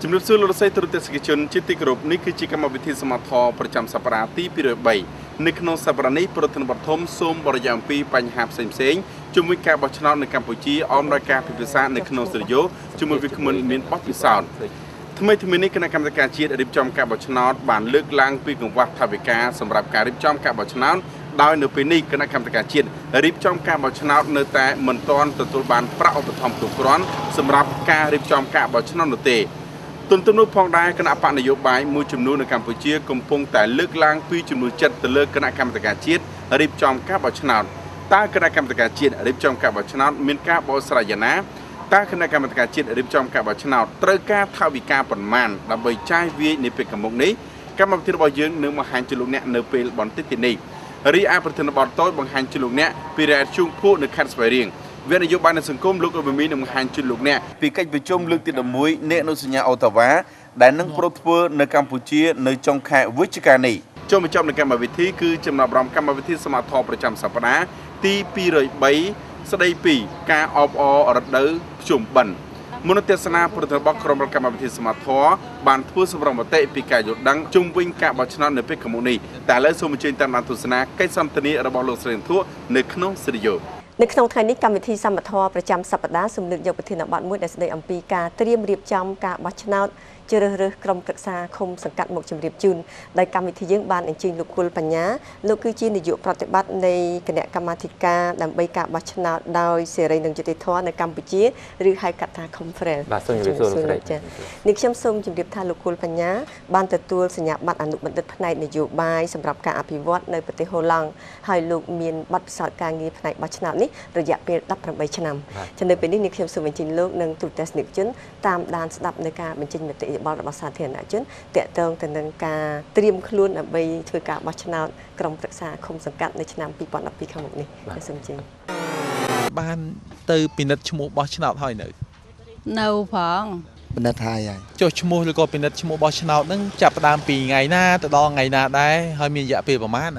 ជំរាបសួរលោកស្រីទូរទស្សនិកជនជាទីគោរពនេះគឺជាកម្មវិធីសមាធរប្រចាំសប្តាហ៍ទី203នៅក្នុងសប្តាហ៍នេះប្រធានបទធំសូមបរិយាអំពីបញ្ហាផ្សេងៗជាមួយការបោះឆ្នោតនៅកម្ពុជាអមដោយការពិភាក្សានៅក្នុងស្ទូឌីយោជាមួយវិក្កាមមានបទពិសោធន៍ថ្មីនេះគណៈកម្មការជាតិរៀបចំការបោះឆ្នោតបានលើកឡើងពីកង្វះថវិកាសម្រាប់ការរៀបចំការបោះឆ្នោតដោយនៅពេលនេះគណៈកម្មការជាតិរៀបចំការបោះឆ្នោតនៅតែមិនទាន់ទទួលបានប្រាក់ឧបត្ថម្ភគ្រប់គ្រាន់សម្រាប់ការរៀបចំការបោះឆ្នោតនោះទេទន្ទឹមនោះផងដែរគណៈបកនយោបាយមួយចំនួននៅកម្ពុជាកំពុងតែលើកឡើងពីចំនួនចិត្តទៅលើគណៈកម្មការជាតិរៀបចំការបោះឆ្នោតតើគណៈកម្មការជាតិរៀបចំការបោះឆ្នោតមានការបកស្រាយយ៉ាងណាតើគណៈកម្មការជាតិរៀបចំការបោះឆ្នោតត្រូវការថវិកាប៉ុន្មានដើម្បីចាយវាយនៃពេលខាងមុខនេះកម្មវិធីរបស់យើងនឹងបង្ហាញជូនលោកអ្នកនៅពេលបន្តិចទៀតនេះរីឯប្រធានបទតូចបង្ហាញជូនលោកអ្នកពីរ៉ែតជួងភក់នៅខេត្តស្វាយរៀងវិនយោបាយនៃសង្គមលោកអ៊ុបមីនឹងបង្ហាញជូនលោកអ្នកពីកិច្ចប្រជុំលើកទី11នៃអនុសញ្ញាអូតាវ៉ាដែលនឹងប្រព្រឹត្តនៅកម្ពុជានៅចុងខែវិច្ឆិកានេះចូលបញ្ចប់នៃកម្មវិធីគឺចំណាប់អារម្មណ៍កម្មវិធីសមាធរប្រចាំសប្តាហ៍ទី203ស្ដីពីការអបអររដូវភ្ជុំបិណ្ឌមនោទស្សនាប្រតិបត្តិក្រុមកម្មវិធីសមាធរបានធ្វើសម្រងមតិពីការយល់ដឹងជុំវិញការបោះឆ្នោតនៅពេលខាងមុខនេះតែឥឡូវសូមអញ្ជើញតាមដានទស្សនាកិច្ចសន្ទនារបស់លោកស្រីធួនៅក្នុងស្ទូឌីយោនៅក្នុងថ្ងៃនេះកម្មវិធីសមត្ថប្រចាំសប្តាហ៍សំលឹកយកប្រធានបទមួយដែលស្ដីអំពីការត្រៀមរៀបចំការបោះឆ្នោតជ្រើសរើសក្រុមប្រឹក្សាឃុំសង្កាត់មកជម្រាបជូនដោយកម្មវិធីយើងបានអញ្ជើញលោកគុលបញ្ញាលោកគឺជានាយកប្រតិបត្តិនៃគណៈកម្មាធិការដើម្បីការបោះឆ្នោតដោយសេរីនិងយុត្តិធម៌នៅកម្ពុជាឬហៅកាត់ថា Conference បាទសូមជម្រាបសួរលោកស្រីចា៎នេះខ្ញុំសូមជម្រាបថាលោកគុលបញ្ញាបានទទួលសញ្ញាបត្រអនុបណ្ឌិតផ្នែកនយោបាយសម្រាប់ការអភិវឌ្ឍនៅប្រទេសហូឡង់ហើយលោកមានបទពិសោធន៍ការងារផ្នែកបោះឆ្នោតនេះរយៈពេល18ឆ្នាំចំនៅពេលនេះខ្ញុំសូមអញ្ជើញលោកនិងទូតទស្សនិកជនតាមដានស្ដាប់នៅការបញ្ចេញមតិរបស់សាធារណជនតាក់ទងទៅនឹងការត្រៀមខ្លួនដើម្បីធ្វើការបោះឆ្នោតក្រុមប្រឹក្សាឃុំសង្កាត់នៅឆ្នាំ2012ខាងមុខនេះសូមជម្រាបបានទៅពិនិត្យឈ្មោះបោះឆ្នោតហើយនៅផងពិនិត្យហើយចុះឈ្មោះឬក៏ពិនិត្យឈ្មោះបោះឆ្នោតហ្នឹងចាប់ផ្ដើមពីថ្ងៃណាទៅដល់ថ្ងៃណាដែរហើយមានរយៈពេលប្រហែល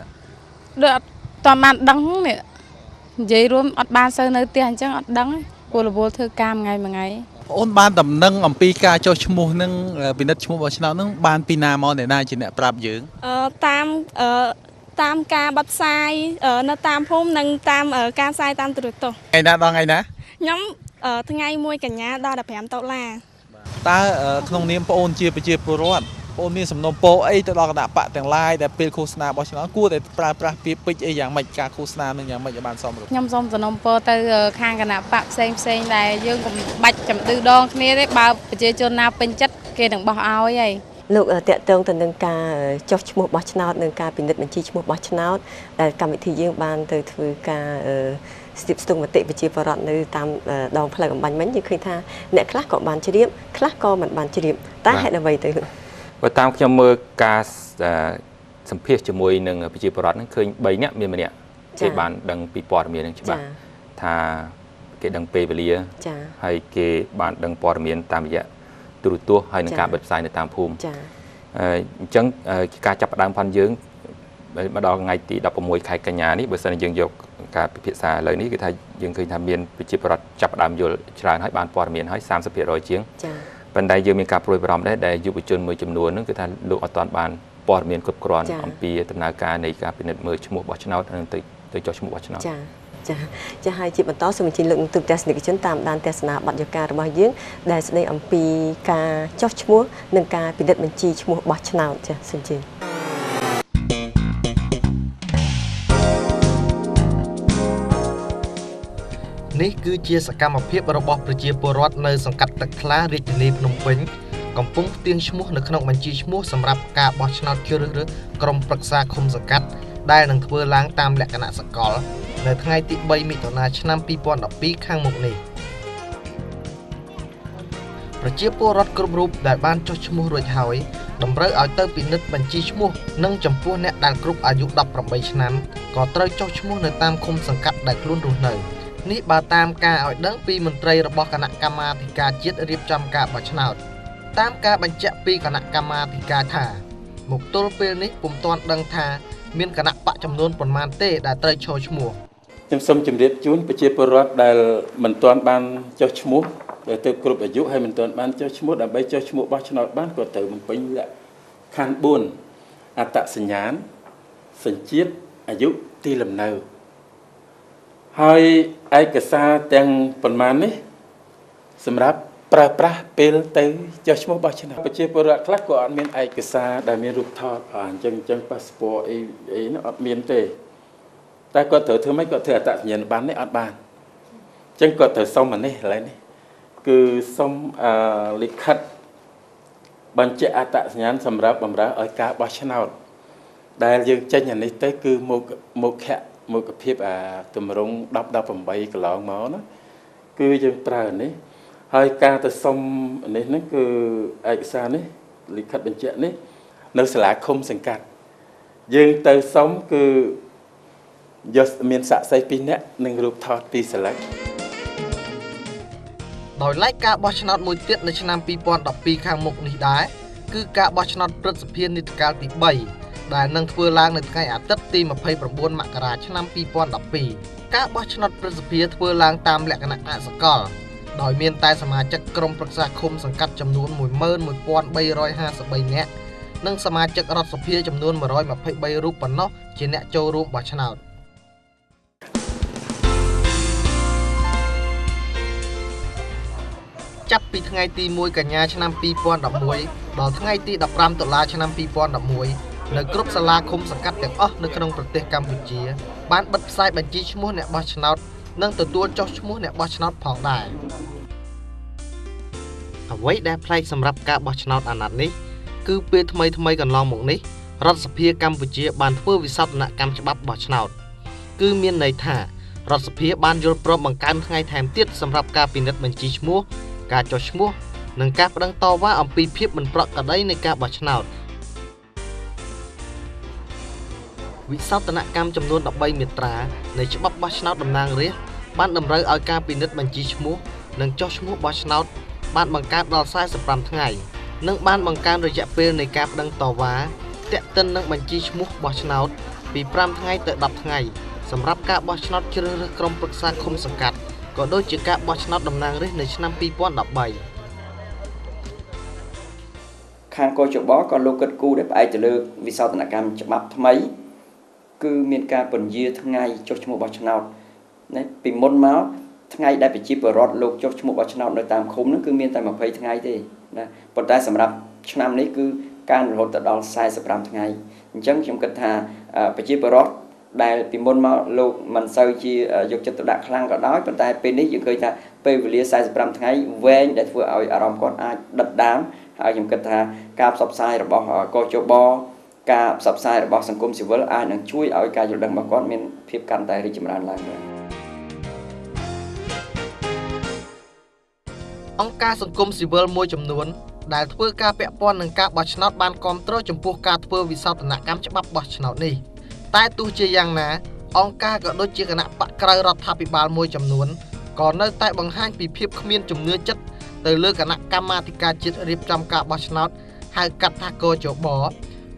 ដូចអត់តាន់បានដឹងនេះនិយាយរួមអត់បានសូវនៅផ្ទះអញ្ចឹងអត់ដឹងពលរវល់ធ្វើការមួយថ្ងៃអូនបានដំណឹងអំពីការចុះឈ្មោះនឹងពិនិត្យឈ្មោះបោះឆ្នោតនឹងបានពីណាមកអ្នកណាជាអ្នកប្រាប់យើងតាមការបတ်ផ្សាយនៅតាមភូមិនិងតាមការផ្សាយតាមទូរទស្សន៍ថ្ងៃណាដល់ថ្ងៃណាខ្ញុំថ្ងៃ1កញ្ញាដល់15ដុល្លារតើក្នុងនាមប្អូនជាប្រជាពលរដ្ឋបងមានសំណុំពរអីទៅដល់គណៈបកទាំងឡាយដែលពេលឃោសនាបោះឆ្នោតគួរតែប្រើប្រាស់ពាក្យពេចន៍អីយ៉ាងម៉េចការឃោសនានឹងយ៉ាងម៉េចឲ្យបានសមរម្យខ្ញុំសូមសំណុំពរទៅខាងគណៈបកផ្សេងដែលយើងកុំបាច់ចំឌឺដងគ្នាទេបើប្រជាជនណាពេញចិត្តគេនឹងបោះឲ្យហើយលោកតាក់ទងទៅនឹងការចុះឈ្មោះបោះឆ្នោតនិងការពិនិត្យបញ្ជីឈ្មោះបោះឆ្នោតដែលកម្មវិធីយើងបានទៅធ្វើការស្ទាបស្ទង់មតិប្រជាពលរដ្ឋនៅតាមដងផ្លូវអំបញ្ញមិញយើងឃើញថាអ្នកខ្លះក៏បានជ្រាបខ្លះក៏មិនបានជ្រាបតែហេតុអ្វីទៅបើតាមខ្ញុំមើលការសម្ភាសជាមួយនឹងប្រជាពលរដ្ឋហ្នឹងឃើញ3នាក់មានម្នាក់គេបានដឹងពីព័ត៌មាននឹងច្បាស់ថាគេដឹងពេលវេលាហើយគេបានដឹងព័ត៌មានតាមរយៈទូរទស្សន៍ហើយនឹងការបិទផ្សាយនៅតាមភូមិអញ្ចឹងការចាប់ផ្ដើមផងយើងមកដល់ថ្ងៃទី16ខែកញ្ញានេះបើសិនជាយើងយកការពិភាក្សាឥឡូវនេះគឺថាយើងឃើញថាមានប្រជាពលរដ្ឋចាប់ផ្ដើមយល់ច្រើនហើយបានព័ត៌មានហើយ30%ជាងប៉ុន្តែយើងមានការព្រួយបារម្ភដែរដែលយុវជនមួយចំនួនហ្នឹងគឺថាលោកអត់ទាន់បានព័ត៌មានគ្រប់គ្រាន់អំពីដំណើរការនៃការពិនិត្យមើលឈ្មោះបោះឆ្នោតនិងទៅចុះឈ្មោះបោះឆ្នោតចាហើយជាបន្តសូមអញ្ជើញលោកទូតទស្សនិកជនតាមដានទស្សនាបទយការបស់យើងដែលស្ដីអំពីការចុះឈ្មោះនិងការពិនិត្យបញ្ជីឈ្មោះបោះឆ្នោតចាសូមអញ្ជើញនេះគឺជាសកម្មភាពរបស់ប្រជាពលរដ្ឋនៅសង្កាត់ទឹកថ្លារាជធានីភ្នំពេញកំពុងផ្ទៀងឈ្មោះនៅក្នុងបញ្ជីឈ្មោះសម្រាប់ការបោះឆ្នោតជ្រើសរើសក្រុមប្រឹក្សាឃុំសង្កាត់ដែលនឹងធ្វើឡើងតាមលក្ខណៈសកលនៅថ្ងៃទី3មិថុនាឆ្នាំ2012ខាងមុខនេះប្រជាពលរដ្ឋគ្រប់រូបដែលបានចុះឈ្មោះរួចហើយតម្រូវឲ្យទៅពិនិត្យបញ្ជីឈ្មោះនិងចំពោះអ្នកដែលគ្រប់អាយុ18ឆ្នាំក៏ត្រូវចុះឈ្មោះនៅតាមឃុំសង្កាត់ដែលខ្លួនរស់នៅនេះបើតាមការឲ្យដឹងពីមន្ត្រីរបស់គណៈកម្មាធិការជាតិរៀបចំការបោះឆ្នោតតាមការបញ្ជាក់ពីគណៈកម្មាធិការថាមកទល់ពេលនេះពុំទាន់ដឹងថាមានគណៈបកចំនួនប៉ុន្មានទេដែលត្រូវចុះឈ្មោះខ្ញុំសូមជម្រាបជូនប្រជាពលរដ្ឋដែលមិនទាន់បានចុះឈ្មោះ ដែលទៅគ្រប់អាយុហើយមិនទាន់បានចុះឈ្មោះដើម្បីចុះឈ្មោះបោះឆ្នោតបានក៏ត្រូវបំពេញលក្ខខណ្ឌ4អត្តសញ្ញាណសញ្ជាតិអាយុទីលំនៅហើយឯកសារទាំងប៉ុន្មាននេះសម្រាប់ប្រើប្រាស់ពេលទៅចុះឈ្មោះបោះឆ្នោតប្រជាពលរដ្ឋខ្លះក៏អត់មានឯកសារដែលមានរូបថតអញ្ចឹងប៉ាសពតអីនោះអត់មានទេតែគាត់ត្រូវធ្វើម៉េចគាត់ធ្វើអត្តសញ្ញាណប័ណ្ណនេះអត់បានអញ្ចឹងគាត់ត្រូវសុំអានេះឥឡូវនេះគឺសុំលិខិតបញ្ជាក់អត្តសញ្ញាណសម្រាប់បម្រើឲ្យការបោះឆ្នោតដែលយើងចេញអានេះទៅគឺមុខភាពទម្រង់10-18កន្លងមកណាគឺយើងប្រើនេះហើយការទៅសុំនេះហ្នឹងគឺឯកសារនេះលិខិតបញ្ជាក់នេះនៅសាលាឃុំសង្កាត់យើងទៅសុំគឺយកមានសាក្សី2នាក់និងរូបថត2ស្លឹកដោយឡែកការបោះឆ្នោតមួយទៀតនៅឆ្នាំ2012ខាងមុខនេះដែរគឺការបោះឆ្នោតព្រឹទ្ធសភានីតិកាលទី3ដែលនឹងធ្វើឡើងនៅថ្ងៃអាទិត្យទី29មករាឆ្នាំ2012ការបោះឆ្នោតព្រឹទ្ធសភាធ្វើឡើងតាមលក្ខណៈអសកលដោយមានតែសមាជិកក្រុមប្រឹក្សាឃុំសង្កាត់ចំនួន 11,353 នាក់និងសមាជិករដ្ឋសភាចំនួន123រូបប៉ុណ្ណោះជាអ្នកចូលរួមបោះឆ្នោតចាប់ពីថ្ងៃទី1កញ្ញាឆ្នាំ2011ដល់ថ្ងៃទី15តុលាឆ្នាំ2011នៅគ្រប់សាលាឃុំសង្កាត់ទាំងអស់នៅក្នុងប្រទេសកម្ពុជាបានបិទផ្សាយបញ្ជីឈ្មោះអ្នកបោះឆ្នោតនិងទទួលចុះឈ្មោះអ្នកបោះឆ្នោតផងដែរអ្វីដែលប្លែកសម្រាប់ការបោះឆ្នោតអាណត្តិនេះគឺពេលថ្មីកន្លងមកនេះរដ្ឋសភាកម្ពុជាបានធ្វើវិសោធនកម្មច្បាប់បោះឆ្នោតគឺមានន័យថារដ្ឋសភាបានយល់ព្រមបង្កើនថ្ងៃថែមទៀតសម្រាប់ការពិនិត្យបញ្ជីឈ្មោះការចុះឈ្មោះនិងការប្តឹងតវ៉ាអំពីភាពមិនប្រក្រតីនៃការបោះឆ្នោតវិសោធនកម្មចំនួន13មាត្រានៃច្បាប់បោះឆ្នោតតំណាងរាស្ត្របានតម្រូវឲ្យការពិនិត្យបញ្ជីឈ្មោះនិងចុះឈ្មោះបោះឆ្នោតបានបង្កើតដល់45ថ្ងៃនិងបានបង្កើនរយៈពេលនៃការប្តឹងតវ៉ាទាក់ទិននឹងបញ្ជីឈ្មោះបោះឆ្នោតពី5ថ្ងៃទៅ10ថ្ងៃសម្រាប់ការបោះឆ្នោតជ្រើសរើសក្រុមប្រឹក្សាឃុំសង្កាត់ក៏ដូចជាការបោះឆ្នោតតំណាងរាស្ត្រនៅឆ្នាំ2013ខាងកោជបក៏លោកគិតគូរដែរផ្អែកទៅលើវិសោធនកម្មច្បាប់ថ្មីគឺមានការពន្យាថ្ងៃចុះឈ្មោះបោះឆ្នោតណាពីមុនមកថ្ងៃដែលប្រជាពលរដ្ឋលោកចុះឈ្មោះបោះឆ្នោតនៅតាមឃុំហ្នឹងគឺមានតែ20ថ្ងៃទេណាប៉ុន្តែសម្រាប់ឆ្នាំនេះគឺការរហូតដល់45ថ្ងៃអញ្ចឹងខ្ញុំគិតថាប្រជាពលរដ្ឋដែលពីមុនមកលោកមិនសូវជាយកចិត្តទុកដាក់ខ្លាំងក៏ដោយប៉ុន្តែពេលនេះយើងឃើញថាពេលវេលា45ថ្ងៃវែងដែលធ្វើឲ្យអារម្មណ៍គាត់អាចដិតដាមហើយខ្ញុំគិតថាការផ្សព្វផ្សាយរបស់កោជបការផ្សព្វផ្សាយរបស់សង្គមស៊ីវិលអាចនឹងជួយឲ្យការយល់ដឹងរបស់គាត់មានភាពកាន់តែរីកចម្រើនឡើងដែរអង្គការសង្គមស៊ីវិលមួយចំនួនដែលធ្វើការពាក់ព័ន្ធនឹងការបោះឆ្នោតបានគាំទ្រចំពោះការធ្វើវិសោធនកម្មច្បាប់បោះឆ្នោតនេះតែទោះជាយ៉ាងណាអង្គការក៏ដូចជាគណៈបកក្រៅរដ្ឋាភិបាលមួយចំនួនក៏នៅតែបង្ហាញពីភាពគ្មានជំនឿចិត្តទៅលើគណៈកម្មាធិការជាតិរៀបចំការបោះឆ្នោតហៅកាត់ថាកោជប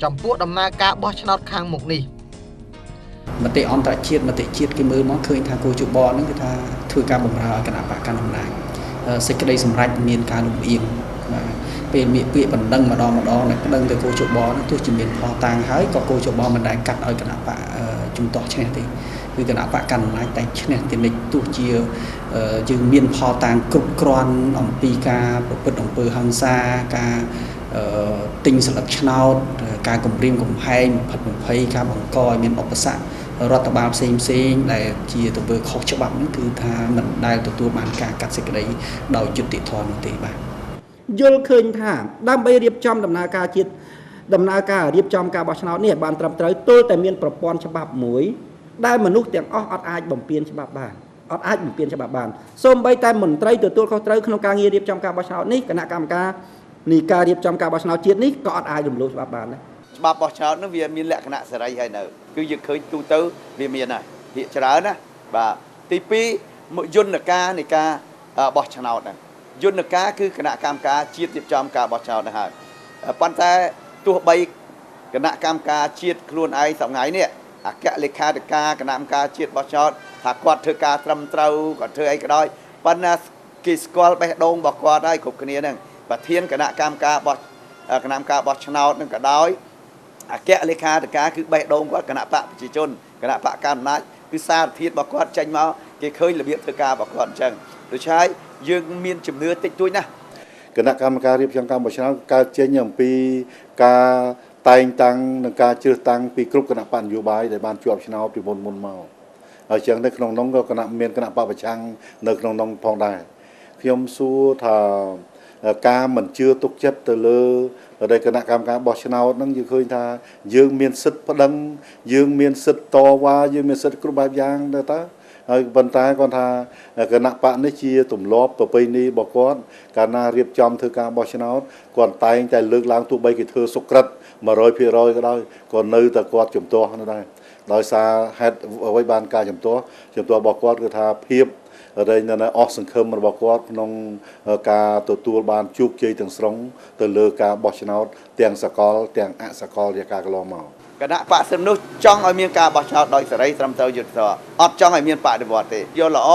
ចំពោះដំណើរការបោះឆ្នោតខាងមុខនេះមតិអន្តរជាតិមតិជាតិគេមើលមកឃើញថាកោជបហ្នឹងគឺថាធ្វើការបម្រើឲ្យគណៈបកកណ្ដាលអំណាចសេចក្តីសម្រេចមានការលំអៀងបាទពេលពាក្យបណ្ដឹងម្ដងដែលប្តឹងទៅកោជបហ្នឹងទោះជាមានផលតាំងហើយក៏កោជបមិនដែលកាត់ឲ្យគណៈបកជំទាស់ឈ្នះទេគឺគណៈបកកណ្ដាលអំណាចតែឈ្នះទីនិចទោះជាយើងមានផលតាំងគ្រប់គ្រាន់អំពីការប្រព្រឹត្តអំពើហិង្សាការទិញស្លឹកឆ្នោតការគំរាមកំហែង20ការបង្កឲ្យមានឧបសគ្គរដ្ឋបាលផ្សេងដែលជាទៅធ្វើខុសច្បាប់ហ្នឹងគឺថាមិនដែលទទួលបានការកាត់សេចក្តីដោយយុត្តិធម៌នោះទេបាទយល់ឃើញថាដើម្បីរៀបចំដំណើរការជាតិដំណើរការរៀបចំការបោះឆ្នោតនេះបានត្រឹមត្រូវទល់តែមានប្រព័ន្ធច្បាប់មួយដែលមនុស្សទាំងអស់អត់អាចបំពានច្បាប់បានអត់អាចបំពានច្បាប់បានសូម្បីតែមន្ត្រីទទួលខុសត្រូវក្នុងការងាររៀបចំការបោះឆ្នោតនេះគណៈកម្មការនៃការរៀបចំការបោះឆ្នោតជាតិនេះក៏អត់អាចរំលោភច្បាប់បានដែរច្បាប់បោះឆ្នោតនោះវាមានលក្ខណៈសេរីហើយនៅគឺយើងឃើញទូទៅវាមានហើយភាគច្រើនណាបាទទី2យន្តការនៃការបោះឆ្នោតហ្នឹងយន្តការគឺគណៈកម្មការជាតិរៀបចំការបោះឆ្នោតហ្នឹងហើយប៉ុន្តែទោះបីគណៈកម្មការជាតិខ្លួនឯងសប្ងៃនេះអគ្គលេខាធិការគណៈកម្មការជាតិបោះឆ្នោតថាគាត់ធ្វើការត្រឹមត្រូវគាត់ធ្វើអីក៏ដោយប៉ុន្តែ គេស្គាល់បេះដូងរបស់គាត់ហើយគ្រប់គ្នាហ្នឹងប្រធានគណៈកម្មការបោះឆ្នោតនឹងក៏ដោយអគ្គលេខាធិការគឺបេះដូងគាត់គណៈបកប្រជាជនគណៈបកកណ្ដាលអំណាចគឺសារធាតុរបស់គាត់ចេញមកគេឃើញរបៀបធ្វើការរបស់គាត់អញ្ចឹងដូច្នេះយើងមានជំនឿតិចតួចណាស់គណៈកម្មការរៀបចំការបោះឆ្នោតកើតចេញអំពីការតែងតាំងនិងការជ្រើសតាំងពីគ្រប់គណៈបកនយោបាយដែលបានជាប់ឆ្នោតពីមុនមកហើយចឹងនៅក្នុងនោះក៏មានគណៈបកប្រឆាំងនៅក្នុងនោះផងដែរខ្ញុំសួរថាការមិនជឿទុកចិត្តទៅលើដែលគណៈកម្មការបោះឆ្នោតហ្នឹងយើងឃើញថាយើងមានសិទ្ធិប្តឹងយើងមានសិទ្ធិតវ៉ាយើងមានសិទ្ធិគ្រប់បែបយ៉ាងទៅតើហើយប៉ុន្តែគាត់ថាគណៈបកនេះជាទម្លាប់ប្រពៃណីរបស់គាត់កាលណារៀបចំធ្វើការបោះឆ្នោតគាត់តែងតែលើកឡើងទោះបីគេធ្វើសុក្រិត 100% ក៏ដោយក៏នៅតែគាត់ជំទាស់នោះដែរដោយសារហេតុអ្វីបានការជំទាស់របស់គាត់គឺថាភាពរែងនៅអស់សង្ឃឹមរបស់គាត់ក្នុងការទទួលបានជោគជ័យទាំងស្រុងទៅលើការបោះឆ្នោតទាំងសកលទាំងអសកលជាការកន្លងមកគណៈបកសិទ្ធិមនុស្សចង់ឲ្យមានការបោះឆ្នោតដោយសេរីត្រឹមត្រូវយុត្តិធម៌អត់ចង់ឲ្យមានបដិវត្តទេយល់ល្អ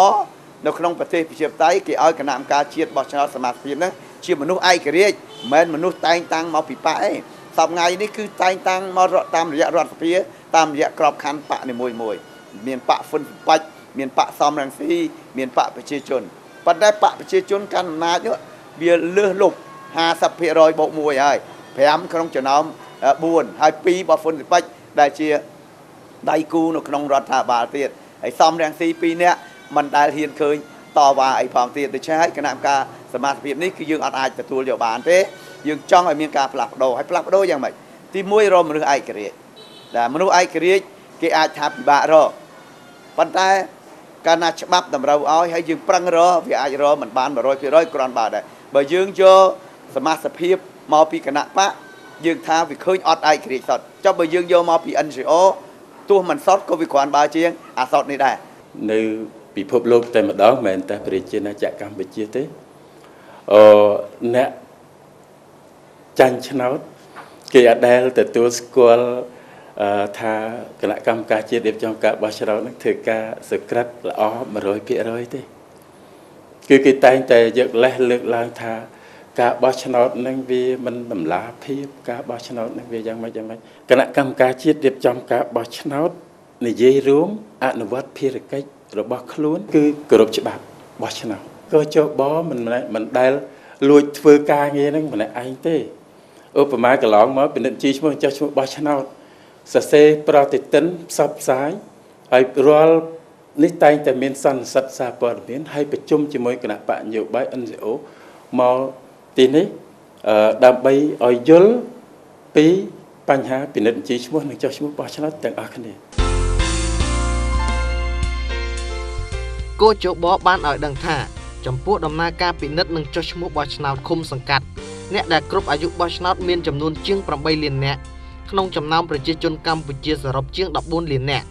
នៅក្នុងប្រទេសប្រជាធិបតេយ្យគេឲ្យគណៈកម្មការជាតិបោះឆ្នោតសមាជិកហ្នឹងជាមនុស្សឯករាជ្យមិនមែនមនុស្សតែងតាំងមកពីបកទេសប្តាហ៍នេះគឺតែងតាំងមកតាមរយៈរដ្ឋសភាតាមរយៈក្របខ័ណ្ឌបកនីមួយមានបកហ្វុនបាច់មានបកសំរងស៊ីមានបកប្រជាជនប៉ុន្តែបកប្រជាជនកាន់អំណាចនោះវាលើសលប់ 50% បូក1ហើយ5ក្នុងចំណោម4ហើយ2របស់ហ្វុនបាច់ដែលជាដៃគូនៅក្នុងរដ្ឋាភិបាលទៀតហើយសំរងស៊ី2នាក់មិនដែលហ៊ានឃើញតវ៉ាអីផងទៀតដូច្នេះគណៈកម្មការសមាជិកនេះគឺយើងអត់អាចទទួលយកបានទេយើងចង់ឲ្យមានការផ្លាស់ប្ដូរហើយផ្លាស់ប្ដូរយ៉ាងម៉េចទី1រកមនុស្សឯករាជ្យដែលមនុស្សឯករាជ្យគេអាចថាពិបាករកប៉ុន្តែកាលណាច្បាប់តម្រូវឲ្យហើយយើងប្រឹងរកវាអាចរកមិនបាន 100% គ្រាន់បើដែរបើយើងយកសមាជិកភាពមកពីគណៈបកយើងថាវាឃើញអត់ឯករាជ្យសុទ្ធចុះបើយើងយកមកពី NGO ទោះមិនសុទ្ធក៏វាគ្រាន់បើជាងអាសុទ្ធនេះដែរនៅពិភពលោកតែម្ដងមិនមែនតែប្រជាណាចក្រកម្ពុជាទេអ្នកចាញ់ឆ្នោតគេអត់ដែលទទួលស្គាល់ថាគណៈកម្មការជាតិរៀបចំការបោះឆ្នោតនឹងធ្វើការសក្តិល្អ 100% ទេគឺគេតែងតែយកលេសលើកឡើងថាការបោះឆ្នោតនឹងវាមិនតម្លាភាពការបោះឆ្នោតនឹងវាយ៉ាងម៉េចគណៈកម្មការជាតិរៀបចំការបោះឆ្នោតនិយាយរួមអនុវត្តភារកិច្ចរបស់ខ្លួនគឺគោរពច្បាប់បោះឆ្នោតក៏ចុះបមិនដែលលួចធ្វើការងារហ្នឹងម្នាក់ឯងទេឧបមាកន្លងមកពិនិត្យជីឈ្មោះចុះឈ្មោះបោះឆ្នោតសរសេរប្រតិទិនផ្សព្វផ្សាយហើយរាល់នេះតែងតែមានសន្និសីទសារព័ត៌មានហើយប្រជុំជាមួយគណៈបកនយោបាយ NGO មកទីនេះដើម្បីឲ្យយល់ពីបញ្ហាពិនិត្យជីឈ្មោះនិងចុះឈ្មោះបោះឆ្នោតទាំងអស់គ្នាគូជបបានឲ្យដឹងថាចំពោះដំណើរការពិនិត្យនិងចុះឈ្មោះបោះឆ្នោតឃុំសង្កាត់អ្នកដែលគ្រប់អាយុបោះឆ្នោតមានចំនួនជាង 8 លាននាក់ក្នុងចំណោមប្រជាជនកម្ពុជាសរុបជាង 14 លាននាក់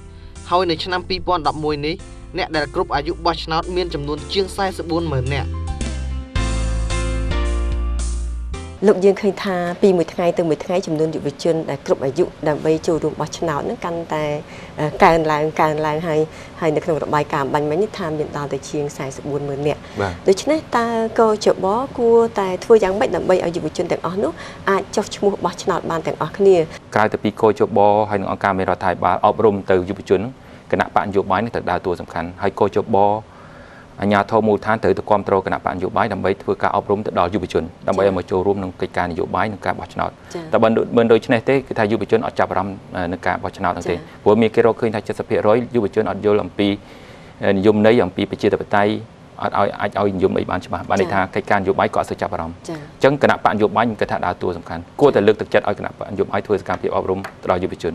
ហើយនៅឆ្នាំ 2011 នេះអ្នកដែលគ្រប់អាយុបោះឆ្នោតមានចំនួនជាង 44,000 នាក់លោកយើងឃើញថាពីមួយថ្ងៃទៅមួយថ្ងៃចំនួនយុវជនដែលគ្រប់អាយុដើម្បីចូលរួមបោះឆ្នោតនឹងកាន់តែកើនឡើងហើយនៅក្នុងរបាយការណ៍បាញ់មិញនេះថាមានដល់ទៅជាង 44,000 នាក់ដូច្នេះតើកជបគួរតែធ្វើយ៉ាងម៉េចដើម្បីឲ្យយុវជនទាំងអស់នោះអាចចុះឈ្មោះបោះឆ្នោតបានទាំងអស់គ្នាក្រៅពីកជបហើយនឹងអង្គការមេរដ្ឋាភិបាលអប់រំទៅយុវជនគណៈបកនយោបាយនេះត្រូវដើរតួសំខាន់ហើយកជបអាជ្ញាធរមូលដ្ឋានត្រូវទៅគ្រប់គ្រងគណៈបកនយោបាយដើម្បីធ្វើការអប់រំទៅដល់យុវជនដើម្បីឲ្យមកចូលរួមក្នុងកិច្ចការនយោបាយនិងការបោះឆ្នោតតែបើដូច្នេះទេគឺថាយុវជនអត់ចាប់អារម្មណ៍នឹងការបោះឆ្នោតនោះទេព្រោះមានគេរកឃើញថា 70% យុវជនអត់យល់អំពីនិយមន័យអំពីប្រជាធិបតេយ្យអត់អាចឲ្យនិយមអីបានច្បាស់បានន័យថាកិច្ចការនយោបាយក៏អត់សូវចាប់អារម្មណ៍អញ្ចឹងគណៈបកនយោបាយខ្ញុំគិតថាដើរតួសំខាន់គួរតែលើកទឹកចិត្តឲ្យគណៈបកនយោបាយធ្វើសកម្មភាពអប់រំទៅដល់យុវជន